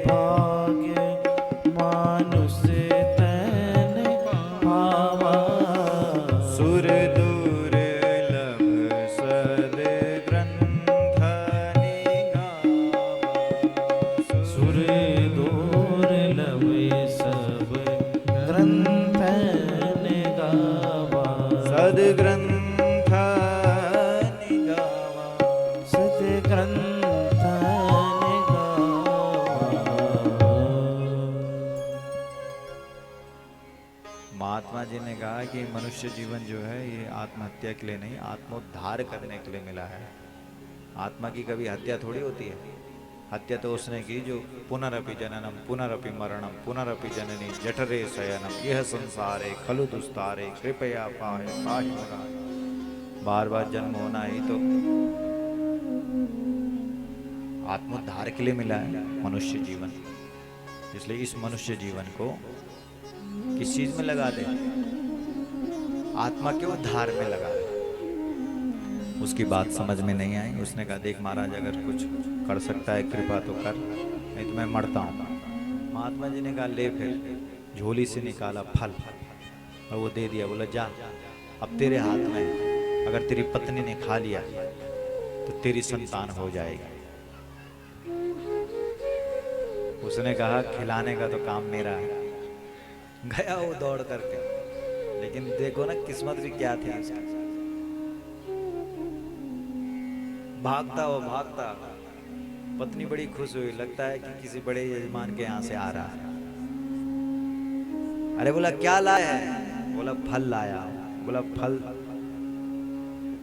भाग्य मानुष तन पावा। सुर दुर्लभ सद ग्रंथ निगावा। सुर दुर्लभ सब ग्रंथ निगावा। सद ग्रंथ निगावा। सद ग्रंथ निगावा। महात्मा जी ने कहा कि मनुष्य जीवन जो है ये आत्महत्या के लिए नहीं, आत्मोद्धार करने के लिए मिला है। आत्मा की कभी हत्या थोड़ी होती है। हत्या तो उसने की जो पुनरपि जननम पुनरपि मरणम पुनरपि जननी जठरे शयनम यह संसारे खलु दुस्तारे कृपया पाहि पाहि मुरारे। बार बार जन्म होना ही तो आत्मोद्धार के लिए मिला है मनुष्य जीवन। इसलिए इस मनुष्य जीवन को किस चीज में लगा दे? आत्मा के उद्धार में लगा दे। उसकी बात समझ में नहीं आई। उसने कहा देख महाराज अगर कुछ कर सकता है कृपा तो कर, नहीं तो मैं मरता हूँ। महात्मा जी ने कहा ले फिर। झोली से निकाला फल और वो दे दिया। बोला जा अब तेरे हाथ में है। अगर तेरी पत्नी ने खा लिया तो तेरी संतान हो जाएगी। उसने कहा खिलाने का तो काम मेरा है। गया वो दौड़ करके, लेकिन देखो ना किस्मत भी क्या थी उसकी। भागता वो भागता, पत्नी बड़ी खुश हुई, लगता है कि किसी बड़े यजमान के यहाँ से आ रहा है। अरे बोला क्या लाया है? बोला फल लाया। बोला फल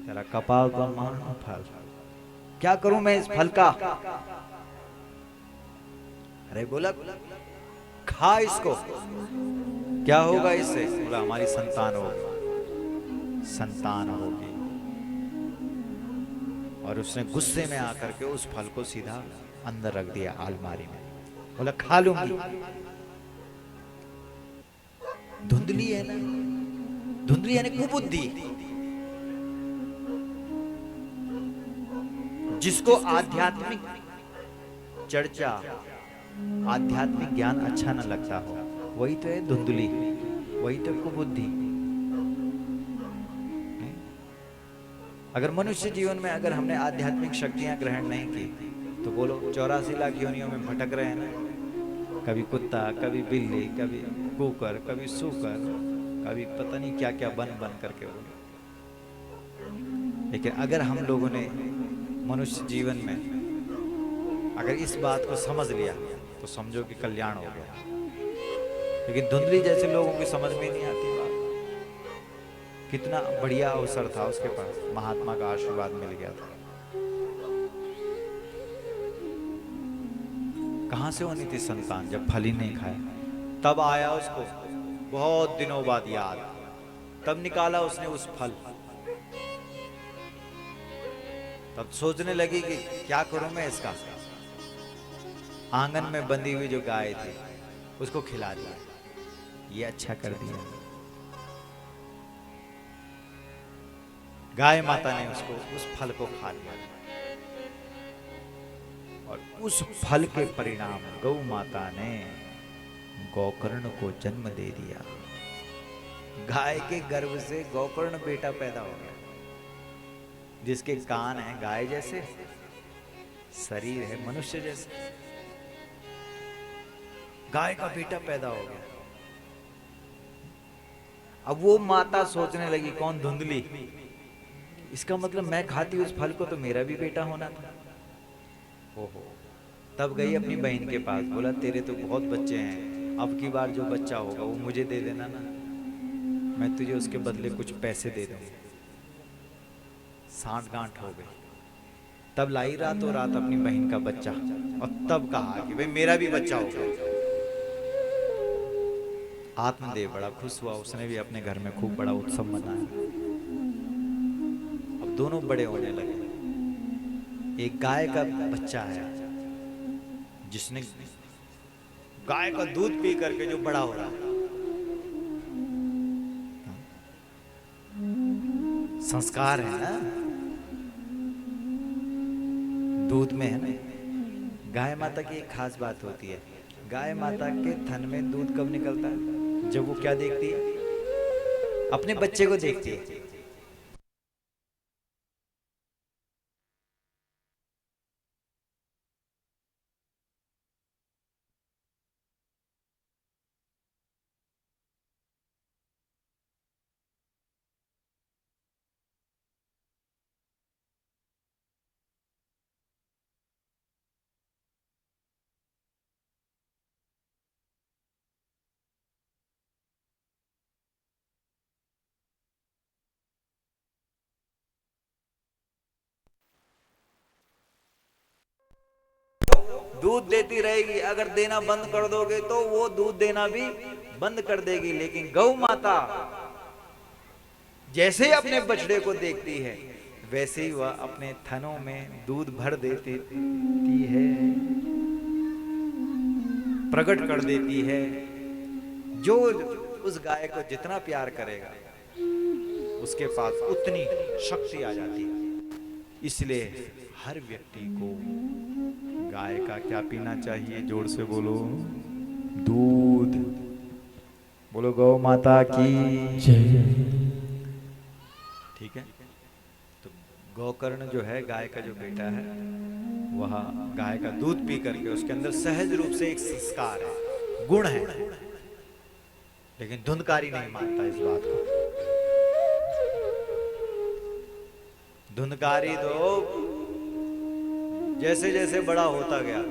तेरा कपाल पर मारना फल। क्या करूं मैं इस फल का? अरे बोला खा इसको, क्या होगा इससे? बोला हमारी संतान होगी, संतान होगी। और उसने गुस्से में आकर के उस फल को सीधा अंदर रख दिया अलमारी में। बोला खा लूंगी। धुंधली है ना, धुंधली यानी कुबुद्धि। जिसको आध्यात्मिक चर्चा, आध्यात्मिक ज्ञान अच्छा न लगता हो, वही तो है धुंधली, वही तो कुबुद्धि। अगर मनुष्य जीवन में अगर हमने आध्यात्मिक शक्तियां ग्रहण नहीं की तो बोलो 84 लाख योनियों में भटक रहे हैं ना। कभी कुत्ता, कभी बिल्ली, कभी कुकर, कभी सूकर, कभी पता नहीं क्या क्या बन बन करके बोलो। लेकिन अगर हम लोगों ने मनुष्य जीवन में अगर इस बात को समझ लिया तो समझो कि कल्याण हो गया। लेकिन धुंधली जैसे लोगों की समझ में नहीं आती बात। कितना बढ़िया अवसर था उसके पास, महात्मा का आशीर्वाद मिल गया था। कहां से होनी थी संतान जब फल ही नहीं खाया? तब आया उसको बहुत दिनों बाद याद, तब निकाला उसने उस फल। तब सोचने लगी कि क्या करूं मैं इसका। आंगन में बंधी हुई जो गाय थी उसको खिला दिया। ये अच्छा कर दिया। गाय माता ने उसको उस फल को खा लिया और उस फल के परिणाम गौ माता ने गोकर्ण को जन्म दे दिया। गाय के गर्भ से गोकर्ण बेटा पैदा हो गया, जिसके कान हैं गाय जैसे, शरीर है मनुष्य जैसे। गाय का बेटा पैदा हो गया। अब वो माता सोचने लगी, कौन? धुंधली। इसका मतलब मैं खाती उस फल को तो मेरा भी बेटा होना था। ओहो। तब गई अपनी बहन के पास, बोला तेरे तो बहुत बच्चे हैं, अब की बार जो बच्चा होगा वो मुझे दे देना ना, मैं तुझे उसके बदले कुछ पैसे दे दूंगा। सांठ गांठ हो गई। तब लाई रातों रात अपनी बहन का बच्चा और तब कहा कि भाई मेरा भी बच्चा होगा। आत्मदेव बड़ा खुश हुआ, उसने भी अपने घर में खूब बड़ा उत्सव मनाया। अब दोनों बड़े होने लगे। एक गाय का बच्चा है जिसने गाय का दूध पी करके जो बड़ा हो रहा है। संस्कार है ना, दूध में है ना, गाय माता की एक खास बात होती है, गाय माता के थन में दूध कब निकलता है? जब वो क्या देखती है? अपने बच्चे को देखती है। दूध देती रहेगी, अगर देना बंद कर दोगे तो वो दूध देना भी बंद कर देगी। लेकिन गौ माता जैसे अपने बछड़े को देखती है वैसे ही वह अपने थनों में दूध भर देती है, प्रकट कर देती है। जो उस गाय को जितना प्यार करेगा उसके पास उतनी शक्ति आ जाती है। इसलिए हर व्यक्ति को गाय का क्या पीना चाहिए? जोर से बोलो, दूध। बोलो गौ माता की जय। ठीक है, तो गौकर्ण जो है गाय का जो बेटा है, वह गाय का दूध पी करके उसके अंदर सहज रूप से एक संस्कार है, गुण है। लेकिन धुंधकारी नहीं मानता इस बात को। धुंधकारी तो जैसे जैसे बड़ा होता गया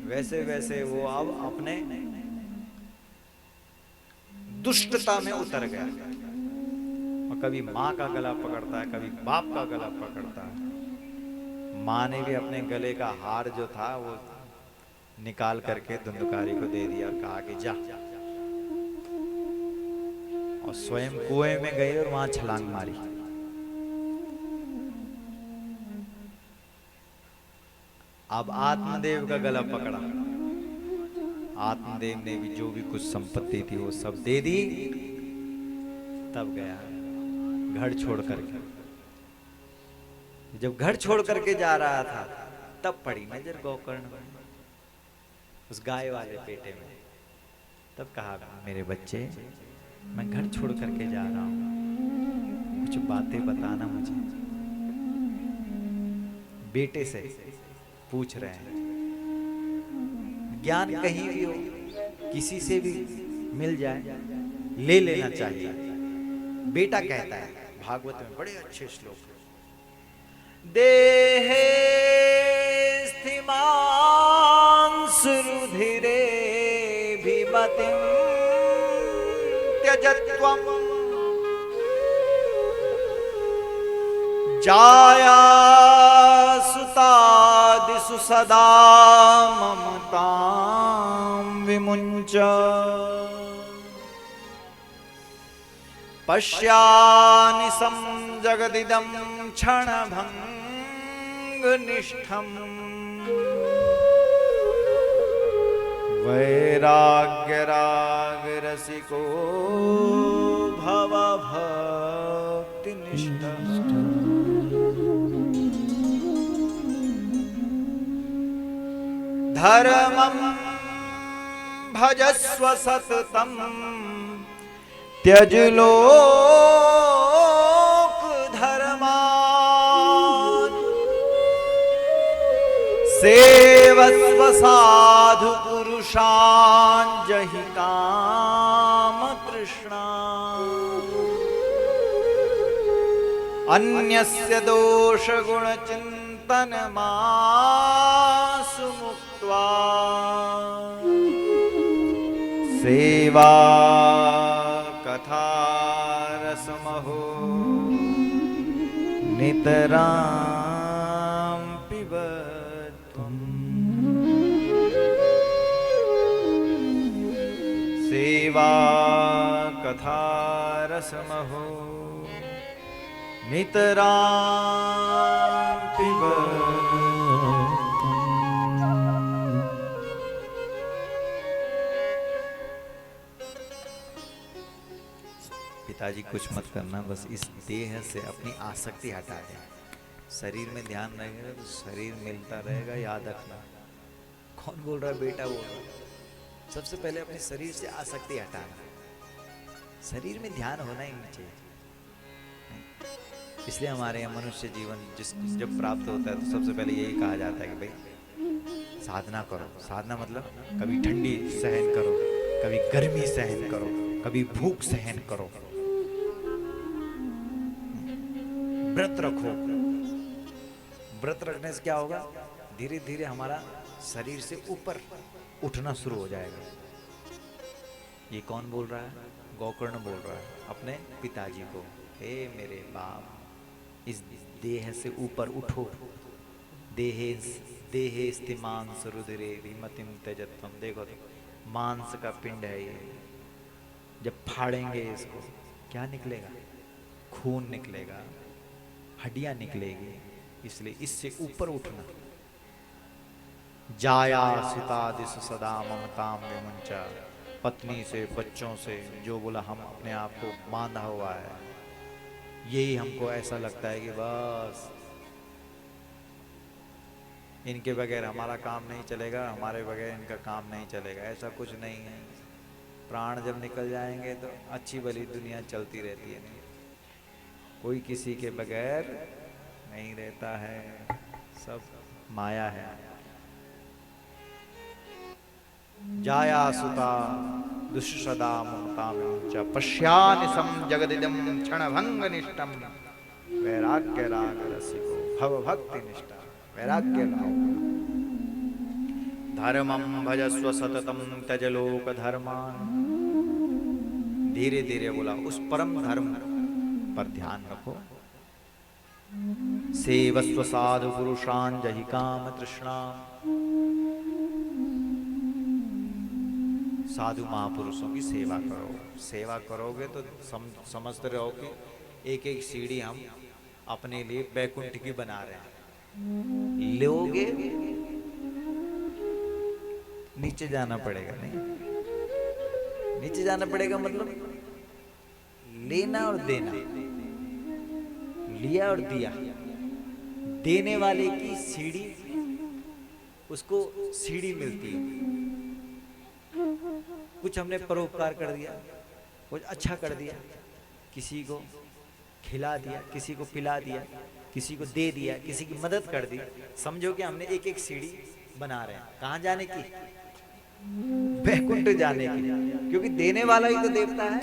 वैसे वैसे वो अब अपने दुष्टता में उतर गया, और कभी माँ का गला पकड़ता है, कभी बाप का गला पकड़ता है। माँ ने भी अपने गले का हार जो था वो निकाल करके धुंधकारी को दे दिया, कहा कि जा, और स्वयं कुएं में गई और वहां छलांग मारी। अब आत्मदेव का गला पकड़ा, आत्मदेव ने भी जो भी कुछ संपत्ति थी वो सब दे दी, तब गया घर छोड़ करके। जब घर छोड़ करके जा रहा था तब पड़ी नजर गोकर्ण में, उस गाय वाले बेटे में। तब कहा, मेरे बच्चे, मैं घर छोड़ करके जा रहा हूं, कुछ बातें बताना मुझे। बेटे से पूछ रहे हैं। ज्ञान कहीं भी हो, किसी से भी मिल जाए, ले लेना चाहिए। बेटा कहता है, भागवत में बड़े अच्छे श्लोक, देहे स्थिमांसुरुधिरे भिमतिं त्यजत्वं जाया सुतादिषु सदा ममतां विमुञ्च पश्यानिशं जगदिदं क्षणभङ्गनिष्ठम् वैराग्यरागरसिको भवभक्तिनिष्ठः धर्मं भजस्व सततं त्यज लोक धर्मान् सेवस्व साधु पुरुषान् जहि काम तृष्णान् अन्यस्य दोष गुण चिंतन मासु मुक्त्वा सेवा कथा रसमहो नितरां पिबत्वम् सेवा कथा रसमहो नितरां पिबत्वम्। पिताजी कुछ मत करना, बस इस देह से अपनी आसक्ति हटा दें। शरीर में ध्यान रहेगा तो शरीर मिलता रहेगा, याद रखना। कौन बोल रहा है बेटा बोल रहा है? सबसे पहले अपने शरीर से आसक्ति हटाना, शरीर में ध्यान होना ही नहीं चाहिए। इसलिए हमारे यहाँ मनुष्य जीवन जब प्राप्त होता है तो सबसे पहले यही कहा जाता है कि भाई साधना करो। साधना मतलब कभी ठंडी सहन करो, कभी गर्मी सहन करो, कभी भूख सहन करो, व्रत रखो। व्रत रखने से क्या होगा? धीरे धीरे हमारा शरीर से ऊपर उठना शुरू हो जाएगा। ये कौन बोल रहा है? गोकर्ण बोल रहा है अपने पिताजी को, हे मेरे बाप, इस देह से ऊपर उठो। देहे स्थिमांस रुधिरे विमतिम त्यजत्वम। देखो तो मांस का पिंड है ये, जब फाड़ेंगे इसको क्या निकलेगा? खून निकलेगा, हड्डियां निकलेगी। इसलिए इससे ऊपर उठना। जाया सुतादिश सदा ममताम विमुंचा। पत्नी से, बच्चों से जो बोला हम अपने आप को बांधा हुआ है, यही हमको ऐसा लगता है कि बस इनके बगैर हमारा काम नहीं चलेगा, हमारे बगैर इनका काम नहीं चलेगा। ऐसा कुछ नहीं है। प्राण जब निकल जाएंगे तो अच्छी भली दुनिया चलती रहती है। नहीं, कोई किसी के बगैर नहीं रहता है, सब माया है। जाया सुता दुष्सदा ममता में पश्यानि सम जगदिदम क्षणभंग निष्ठम। वैराग्य राग रसिको भव भक्ति निष्ठा। वैराग्य लाओ। धर्मम भजस्व सततम त्यज लोक धर्मान। धीरे धीरे बोला, उस परम धर्म पर ध्यान रखो। सेवस्व साधु पुरुषान जहि काम तृष्णा। साधु महापुरुषों की सेवा करो। सेवा करोगे तो समझते रहो कि एक एक सीढ़ी हम अपने लिए बैकुंठ की बना रहे हैं। लोगे नीचे जाना पड़ेगा। नहीं, नीचे जाना पड़ेगा मतलब लेना और देना, लिया और दिया। देने वाले की सीढ़ी, उसको सीढ़ी मिलती है। कुछ हमने परोपकार कर दिया, कुछ अच्छा कर दिया, किसी को खिला दिया, किसी को पिला दिया, किसी को दे दिया, किसी की मदद कर दी। समझो कि हमने एक एक सीढ़ी बना रहे हैं। कहाँ जाने की? वैकुंठ जाने की। क्योंकि देने वाला ही तो देवता है।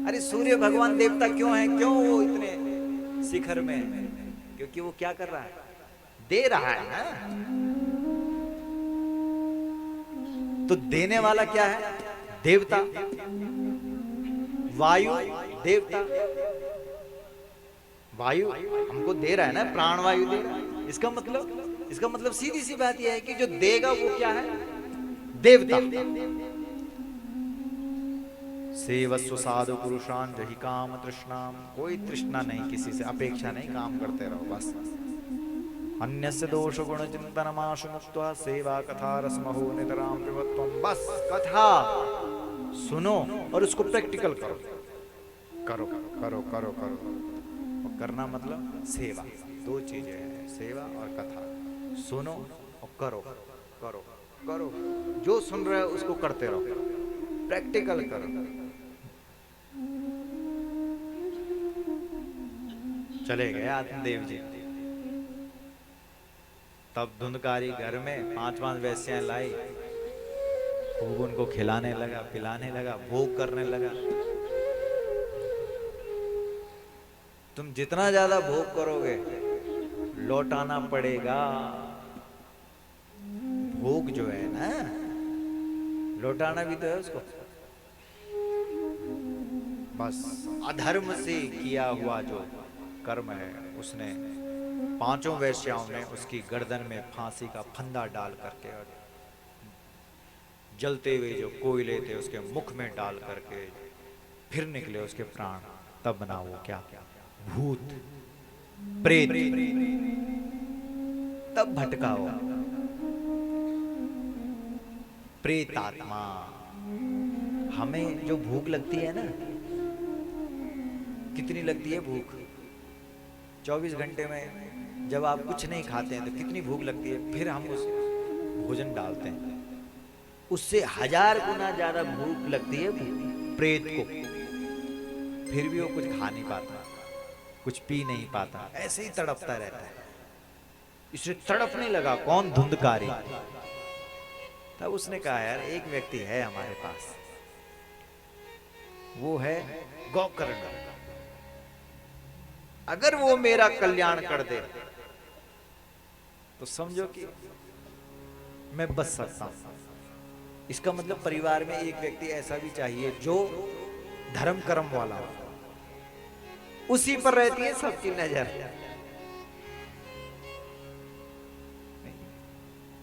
अरे सूर्य भगवान देवता क्यों है? क्यों वो इतने शिखर में है? क्योंकि वो क्या कर रहा है? दे रहा है ना। तो देने वाला क्या है? देवता। वायु देवता। वायु हमको दे रहा है ना, प्राण वायु दे रहा है। इसका मतलब सीधी सी बात यह है कि जो देगा वो क्या है? देवता। सेवस्व साधु पुरुषान जहि काम तृष्णाम। कोई तृष्णा नहीं, किसी से अपेक्षा नहीं, काम करते रहो बस। अन्यस्य दोष गुण चिंतनमाशु मुक्त्वा सेवा कथा रसमहो नितराम पिबत्वम। बस कथा सुनो और उसको प्रैक्टिकल करो। करो करो करो करो। और करना मतलब सेवा। दो चीजें हैं, सेवा और कथा। सुनो और करो करो करो। जो सुन रहे हो उसको करते रहो, प्रैक्टिकल करो। चले गए आत्मदेव जी। तब धुंधकारी घर में 5-5 वैश्याएं लाई। खूब उनको खिलाने लगा, पिलाने लगा, भोग करने लगा। तुम जितना ज्यादा भोग करोगे लौटाना पड़ेगा। भोग जो है ना, लौटाना भी तो है उसको। बस अधर्म से किया हुआ जो कर्म है, उसने 5 वैश्याओं ने उसकी गर्दन में फांसी का फंदा डाल करके और जलते हुए जो कोयले थे उसके मुख में डाल करके फिर निकले उसके प्राण। तब बना वो क्या? भूत प्रेत। तब भटका हो प्रेत आत्मा। हमें जो भूख लगती है ना, कितनी लगती है भूख? 24 घंटे में जब आप कुछ नहीं खाते हैं तो कितनी भूख लगती है। फिर हम उस भोजन डालते हैं, उससे 1000 गुना ज्यादा भूख लगती है प्रेत को, फिर भी वो कुछ खा नहीं पाता, कुछ पी नहीं पाता, ऐसे ही तड़पता रहता है। इसे तड़पने लगा कौन? धुंधकारी। तब उसने कहा यार एक व्यक्ति है हमारे पास, वो है गोकर्ण, अगर वो मेरा कल्याण कर दे तो समझो कि मैं बच सकता हूं। इसका मतलब परिवार में एक व्यक्ति ऐसा भी चाहिए जो धर्म कर्म वाला हो, उसी पर रहती है सबकी नजर।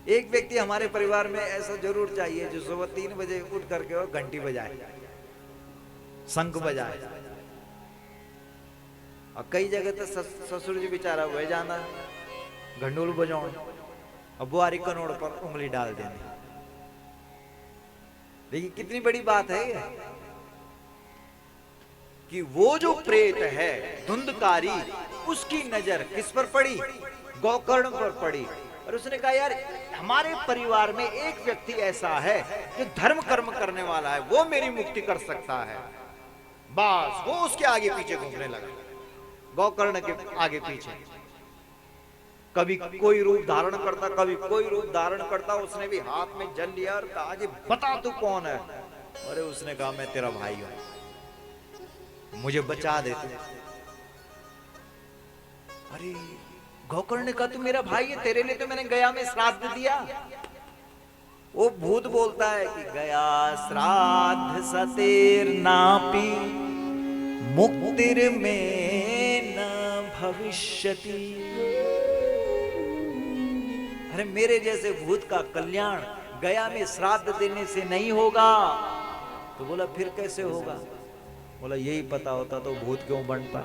एक व्यक्ति हमारे परिवार में ऐसा जरूर चाहिए जो सुबह 3 बजे उठ करके और घंटी बजाए, शंख बजाए। और कई जगह तो ससुर जी बेचारा वह जाना घंडोल बजाओ और बुआरी कनोड़ पर उंगली डाल देनी। देखिए कितनी बड़ी बात है ये, कि वो जो प्रेत है धुंधकारी, उसकी नजर किस पर पड़ी? गोकर्ण पर पड़ी। और उसने कहा यार हमारे परिवार में एक व्यक्ति ऐसा है जो धर्म कर्म करने वाला है, वो मेरी मुक्ति कर सकता है। बस वो उसके आगे पीछे घूमने लगा, गोकर्ण के आगे पीछे, कभी कोई रूप धारण करता, कभी कोई रूप धारण करता। उसने भी हाथ में जल लिया और कहा कि बता तू कौन है? अरे उसने कहा मैं तेरा भाई हूं, मुझे बचा दे तू। अरे गोकर्ण ने कहा तू मेरा भाई है, तेरे लिए तो मैंने गया में श्राद्ध दिया। वो भूत बोलता है कि गया श्राद्ध सतेर नापी मुक्तिर में न भविष्यति। अरे मेरे जैसे भूत का कल्याण गया में श्राद्ध देने से नहीं होगा। तो बोला फिर कैसे होगा? बोला यही पता होता तो भूत क्यों बनता।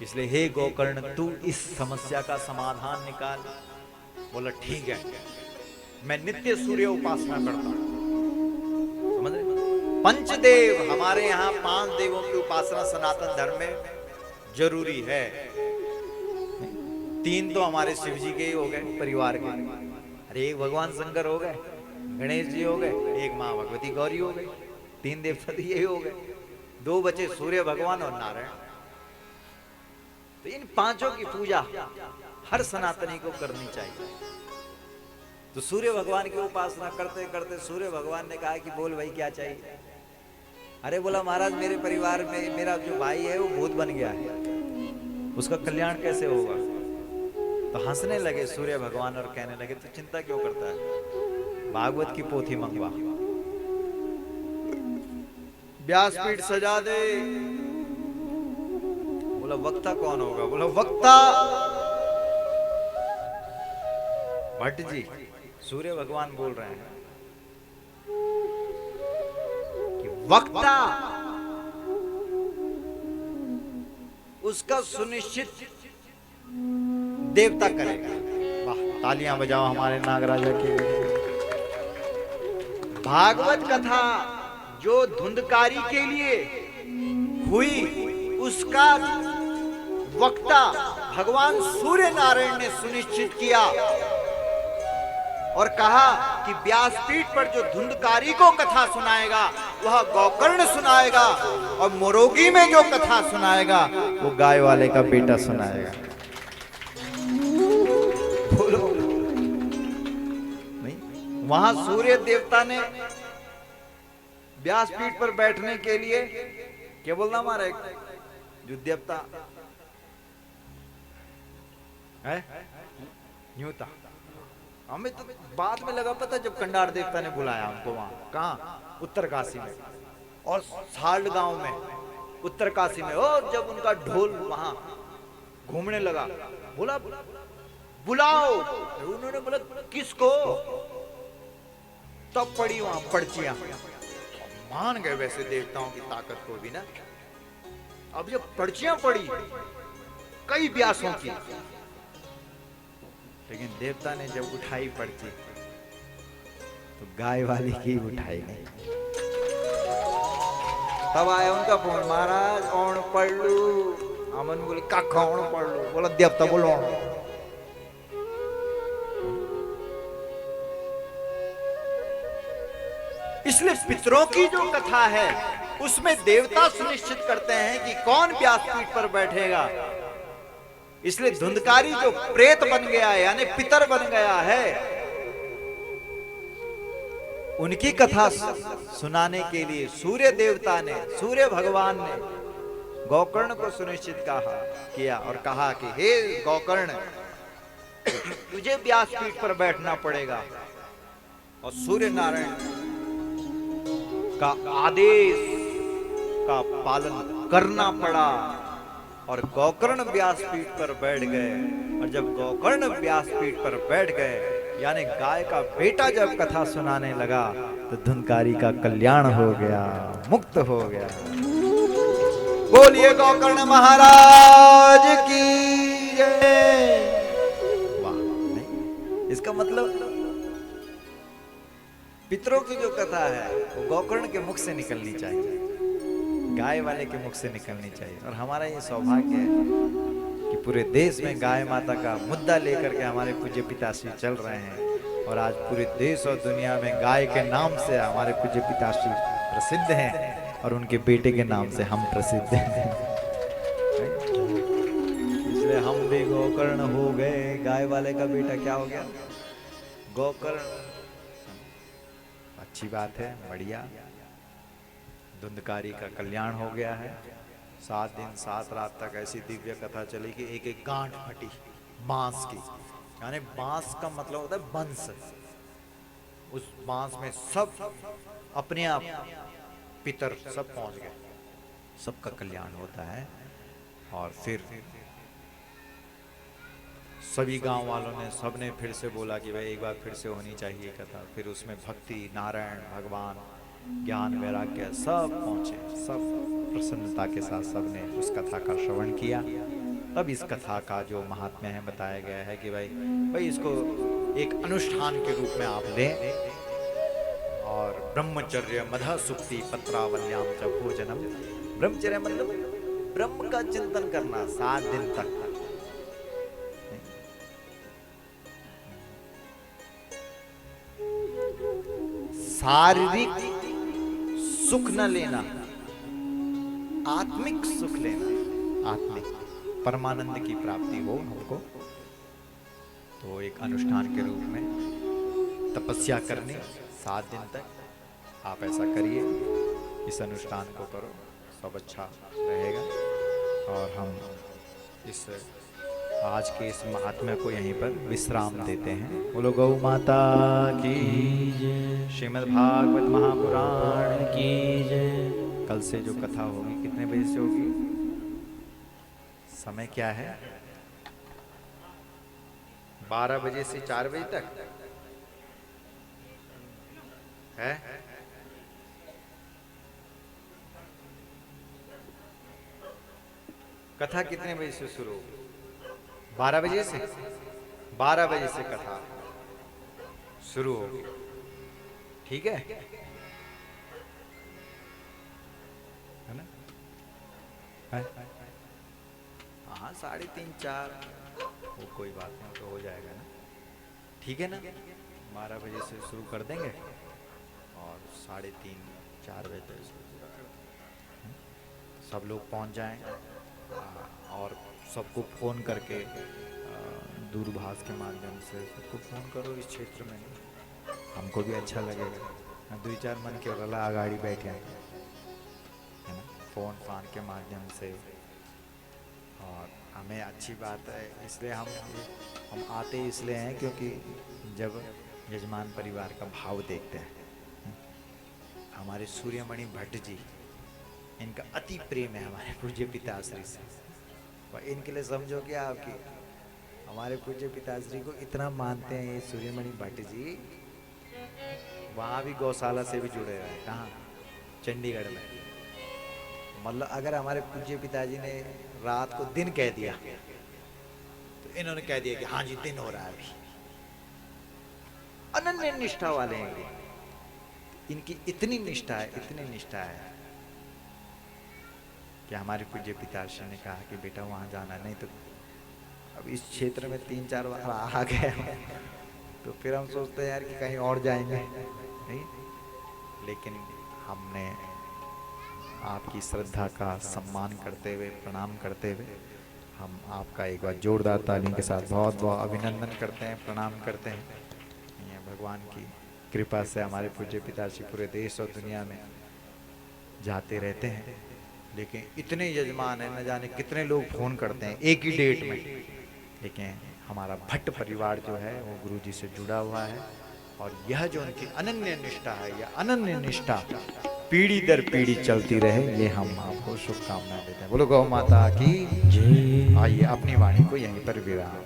इसलिए हे गोकर्ण तू इस समस्या का समाधान निकाल। बोला ठीक है, मैं नित्य सूर्य उपासना करता हूं। समझ रहे? पंचदेव, हमारे यहाँ 5 देवों की उपासना सनातन धर्म में जरूरी है। 3 तो हमारे शिव जी के ही हो गए परिवार के, अरे एक भगवान शंकर हो गए, गणेश जी हो गए, एक माँ भगवती गौरी हो गई, 3 देवता ये हो गए, 2 बचे सूर्य भगवान और नारायण। तो इन 5 की पूजा हर सनातनी को करनी चाहिए। तो सूर्य भगवान की उपासना करते करते सूर्य भगवान ने कहा कि बोल भाई क्या चाहिए? अरे बोला महाराज मेरे परिवार में मेरा जो भाई है वो भूत बन गया है, उसका कल्याण कैसे होगा? तो हंसने लगे सूर्य भगवान और कहने लगे तू चिंता क्यों करता है, भागवत की पोथी मंगवा, व्यासपीठ सजा दे। बोला वक्ता कौन होगा? बोला वक्ता भट्ट जी। सूर्य भगवान बोल रहे हैं कि वक्ता उसका सुनिश्चित देवता करेगा। वाह, तालियां बजाओ हमारे नागराजा के लिए। भागवत कथा जो धुंधकारी के लिए हुई, उसका वक्ता भगवान सूर्य नारायण ने सुनिश्चित किया और कहा कि व्यासपीठ पर जो धुंधकारी को कथा सुनाएगा वह गोकर्ण सुनाएगा, और मोरोगी में जो कथा सुनाएगा वो गाय वाले का बेटा सुनाएगा। बोलो नहीं? वहां सूर्य देवता ने व्यासपीठ पर बैठने के लिए क्या बोलना, हमारा जो देवता है यूं था। हमें तो बाद में लगा पता जब कंडार देवता ने बुलाया हमको वहां, कहा उत्तरकाशी में और साल्ड गांव में उत्तरकाशी में, और जब उनका ढोल वहां घूमने लगा, बोला बुलाओ। उन्होंने बोला किसको? तब पड़ी वहां पर्चियां। मान गए वैसे देवताओं की ताकत को भी ना। अब जब पर्चियां पड़ी कई व्यासों की, लेकिन देवता ने जब उठाई पर्ची तो गाय वाली की उठाई नहीं। तब आया उनका फोन, महाराज कौन पढ़ लू? अमन बोले का कौन पढ़ लू? बोला देवता बोलो। इसलिए पितरों की जो कथा है उसमें देवता सुनिश्चित करते हैं कि कौन व्यासपीठ पर बैठेगा। इसलिए धुंधकारी जो प्रेत बन गया है यानी पितर बन गया है, उनकी कथा सुनाने के लिए सूर्य देवता ने, सूर्य भगवान ने गोकर्ण को सुनिश्चित किया और कहा कि हे गोकर्ण, तुझे व्यासपीठ पर बैठना पड़ेगा। और सूर्य नारायण का आदेश का पालन करना पड़ा और गोकर्ण व्यासपीठ पर बैठ गए। और जब गोकर्ण व्यासपीठ पर बैठ गए यानी गाय का बेटा जब कथा सुनाने लगा तो धुंधकारी का कल्याण हो गया, मुक्त हो गया। बोलिए गोकर्ण महाराज की जय। वाह, नहीं इसका मतलब पितरों की जो कथा है वो गोकर्ण के मुख से निकलनी चाहिए, गाय वाले के मुख से निकलनी चाहिए। और हमारा ये सौभाग्य है कि पूरे देश में गाय माता का मुद्दा लेकर के हमारे पूज्य पिताश्री चल रहे हैं। और आज पूरे देश और दुनिया में गाय के नाम से हमारे पूज्य पिताश्री प्रसिद्ध हैं और उनके बेटे के नाम से हम प्रसिद्ध हैं। इसलिए हम भी गोकर्ण हो गए। गाय वाले का बेटा क्या हो गया? गोकर्ण। अच्छी बात है, बढ़िया। धुंधकारी का कल्याण हो गया है। 7 दिन 7 रात तक ऐसी दिव्य कथा चली कि एक एक गांठ फटी बांस की। यानी बांस का मतलब होता है बंस। उस बांस में सब अपने आप पितर सब पहुंच गए, सबका कल्याण होता है। और फिर सभी गांव वालों ने, सबने फिर से बोला कि भाई एक बार फिर से होनी चाहिए कथा। फिर उसमें भक्ति, नारायण भगवान, ज्ञान, वैराग्य सब पहुंचे। सब प्रसन्नता के साथ सबने उस कथा का श्रवण किया। तब इस कथा का जो महात्म्य है बताया गया है कि भाई इसको एक अनुष्ठान के रूप में आप लें। और ब्रह्मचर्य मध सुक्ति पत्रावल्याम च भोजनम। ब्रह्मचर्य मतलब ब्रह्म का चिंतन करना 7 दिन तक। शारीरिक सुख न लेना, आत्मिक सुख लेना, आत्मिक परमानंद की प्राप्ति हो हमको। तो एक अनुष्ठान के रूप में तपस्या करनी 7 दिन तक। आप ऐसा करिए, इस अनुष्ठान को करो, सब अच्छा रहेगा। और हम इस आज के इस महात्म्य को यहीं पर विश्राम देते हैं। बोलो गौ माता की जय, श्रीमद् भागवत महापुराण की जय। कल से जो कथा होगी कितने बजे से होगी? समय क्या है? 12 बजे से 4 बजे तक है। कथा कितने बजे से शुरू होगी? 12 बजे से। 12 बजे से कथा शुरू होगी, ठीक है ना? हाँ 3:30 4 वो कोई बात नहीं, तो हो जाएगा ना, ठीक है ना? 12 बजे से शुरू कर देंगे और 3:30 4 बजे तक सब लोग पहुंच जाएं। और सबको फ़ोन करके दूरभाष के माध्यम से सबको फ़ोन करो इस क्षेत्र में, हमको भी अच्छा लगेगा। 2-4 मन के रला आगाड़ी बैठे हैं, है ना, फ़ोन फान के माध्यम से। और हमें अच्छी बात है, इसलिए हम आते इसलिए हैं क्योंकि जब यजमान परिवार का भाव देखते हैं। हमारे सूर्यमणि भट्ट जी, इनका अति प्रेम है हमारे पूज्य पिताश्री से। इनके लिए समझो कि आपकी हमारे पूज्य पिताश्री को इतना मानते हैं ये सूर्यमणि भट्ट जी, वहाँ भी गौशाला से भी जुड़े हुए हैं। कहाँ? चंडीगढ़ में। मतलब अगर हमारे पूज्य पिताजी ने रात को दिन कह दिया तो इन्होंने कह दिया कि हाँ जी दिन हो रहा है अभी। अनन्य निष्ठा वाले हैं ये, इनकी इतनी निष्ठा है, इतनी निष्ठा है कि हमारे पूज्य पिताश्री ने कहा कि बेटा वहाँ जाना नहीं। तो अब इस क्षेत्र में 3-4 बार आ गए तो फिर हम सोचते हैं यार कि कहीं और जाएंगे नहीं। लेकिन हमने आपकी श्रद्धा का सम्मान करते हुए, प्रणाम करते हुए हम आपका एक बार जोरदार तालियों के साथ बहुत बहुत अभिनंदन करते हैं, प्रणाम करते हैं। ये भगवान की कृपा से हमारे पूज्य पिताश्री पूरे देश और दुनिया में जाते रहते हैं, लेकिन इतने यजमान हैं, न जाने कितने लोग फोन करते हैं एक ही डेट में, लेकिन हमारा भट्ट परिवार जो है वो गुरु जी से जुड़ा हुआ है। और यह जो उनकी अनन्य निष्ठा है, यह अनन्य निष्ठा पीढ़ी दर पीढ़ी चलती रहे, ये हम आपको शुभकामनाएं देते हैं। बोलो गौ माता की जय। आइए अपनी वाणी को यहीं पर विराम।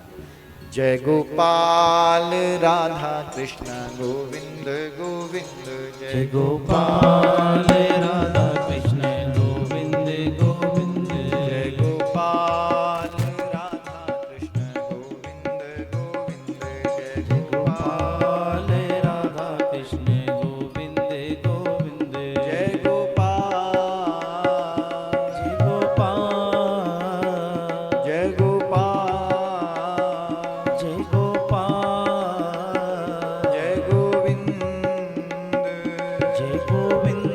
जय गोपाल राधा कृष्ण गोविंद गोविंद, जय गोपाल राधा कृष्ण गोविंद गोविंद, जय गोपाल राधा कृष्ण गोविंद गोविंद, जय गोपाल राधा कृष्ण गोविंद गोविंद, जय गोपाल, जय गोपाल, जय गोपाल, जय गोपाल, जय गोविंद, जय गोविंद,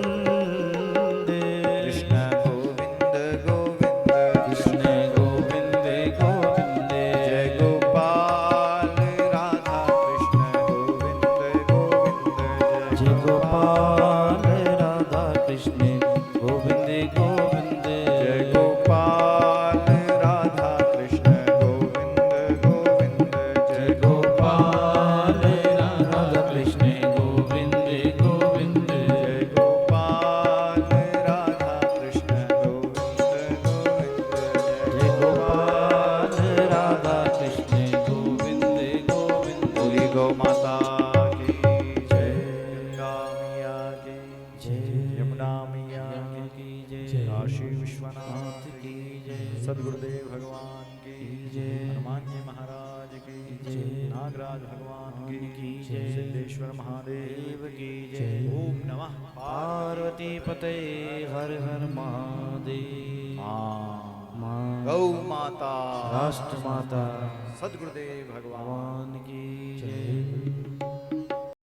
कृष्ण गोविंद गोविंद, कृष्ण गोविंद गोविंद, जय गोपाल राधा कृष्ण गोविंद गोविंद, जय गोपाल राधा कृष्ण गोविंद गोविंद, जय गोपाल राधा कृष्ण गोविंद गोविंद, जय गोपाल राधा कृष्ण गोविंद गोविंद, जय गोपाल राधा कृष्ण गोविंद गोविंद, जय गोपाल राधा कृष्ण गोविंद गोविंद। बोली गौ माता की जय, गंगा मैया की जय यमुना मैया की जय, काशी विश्वनाथ की जय, सदगुरुदेव भगवान की जय, हनुमान जी महाराज की जय, नागराज भगवान की की जय, सिद्धेश्वर महादेव की जय। ओम नमः पार्वती पते हर हर महादेव। माँ गौ माता राष्ट्र माता सदगुरुदेव भगवान भगवान की जय।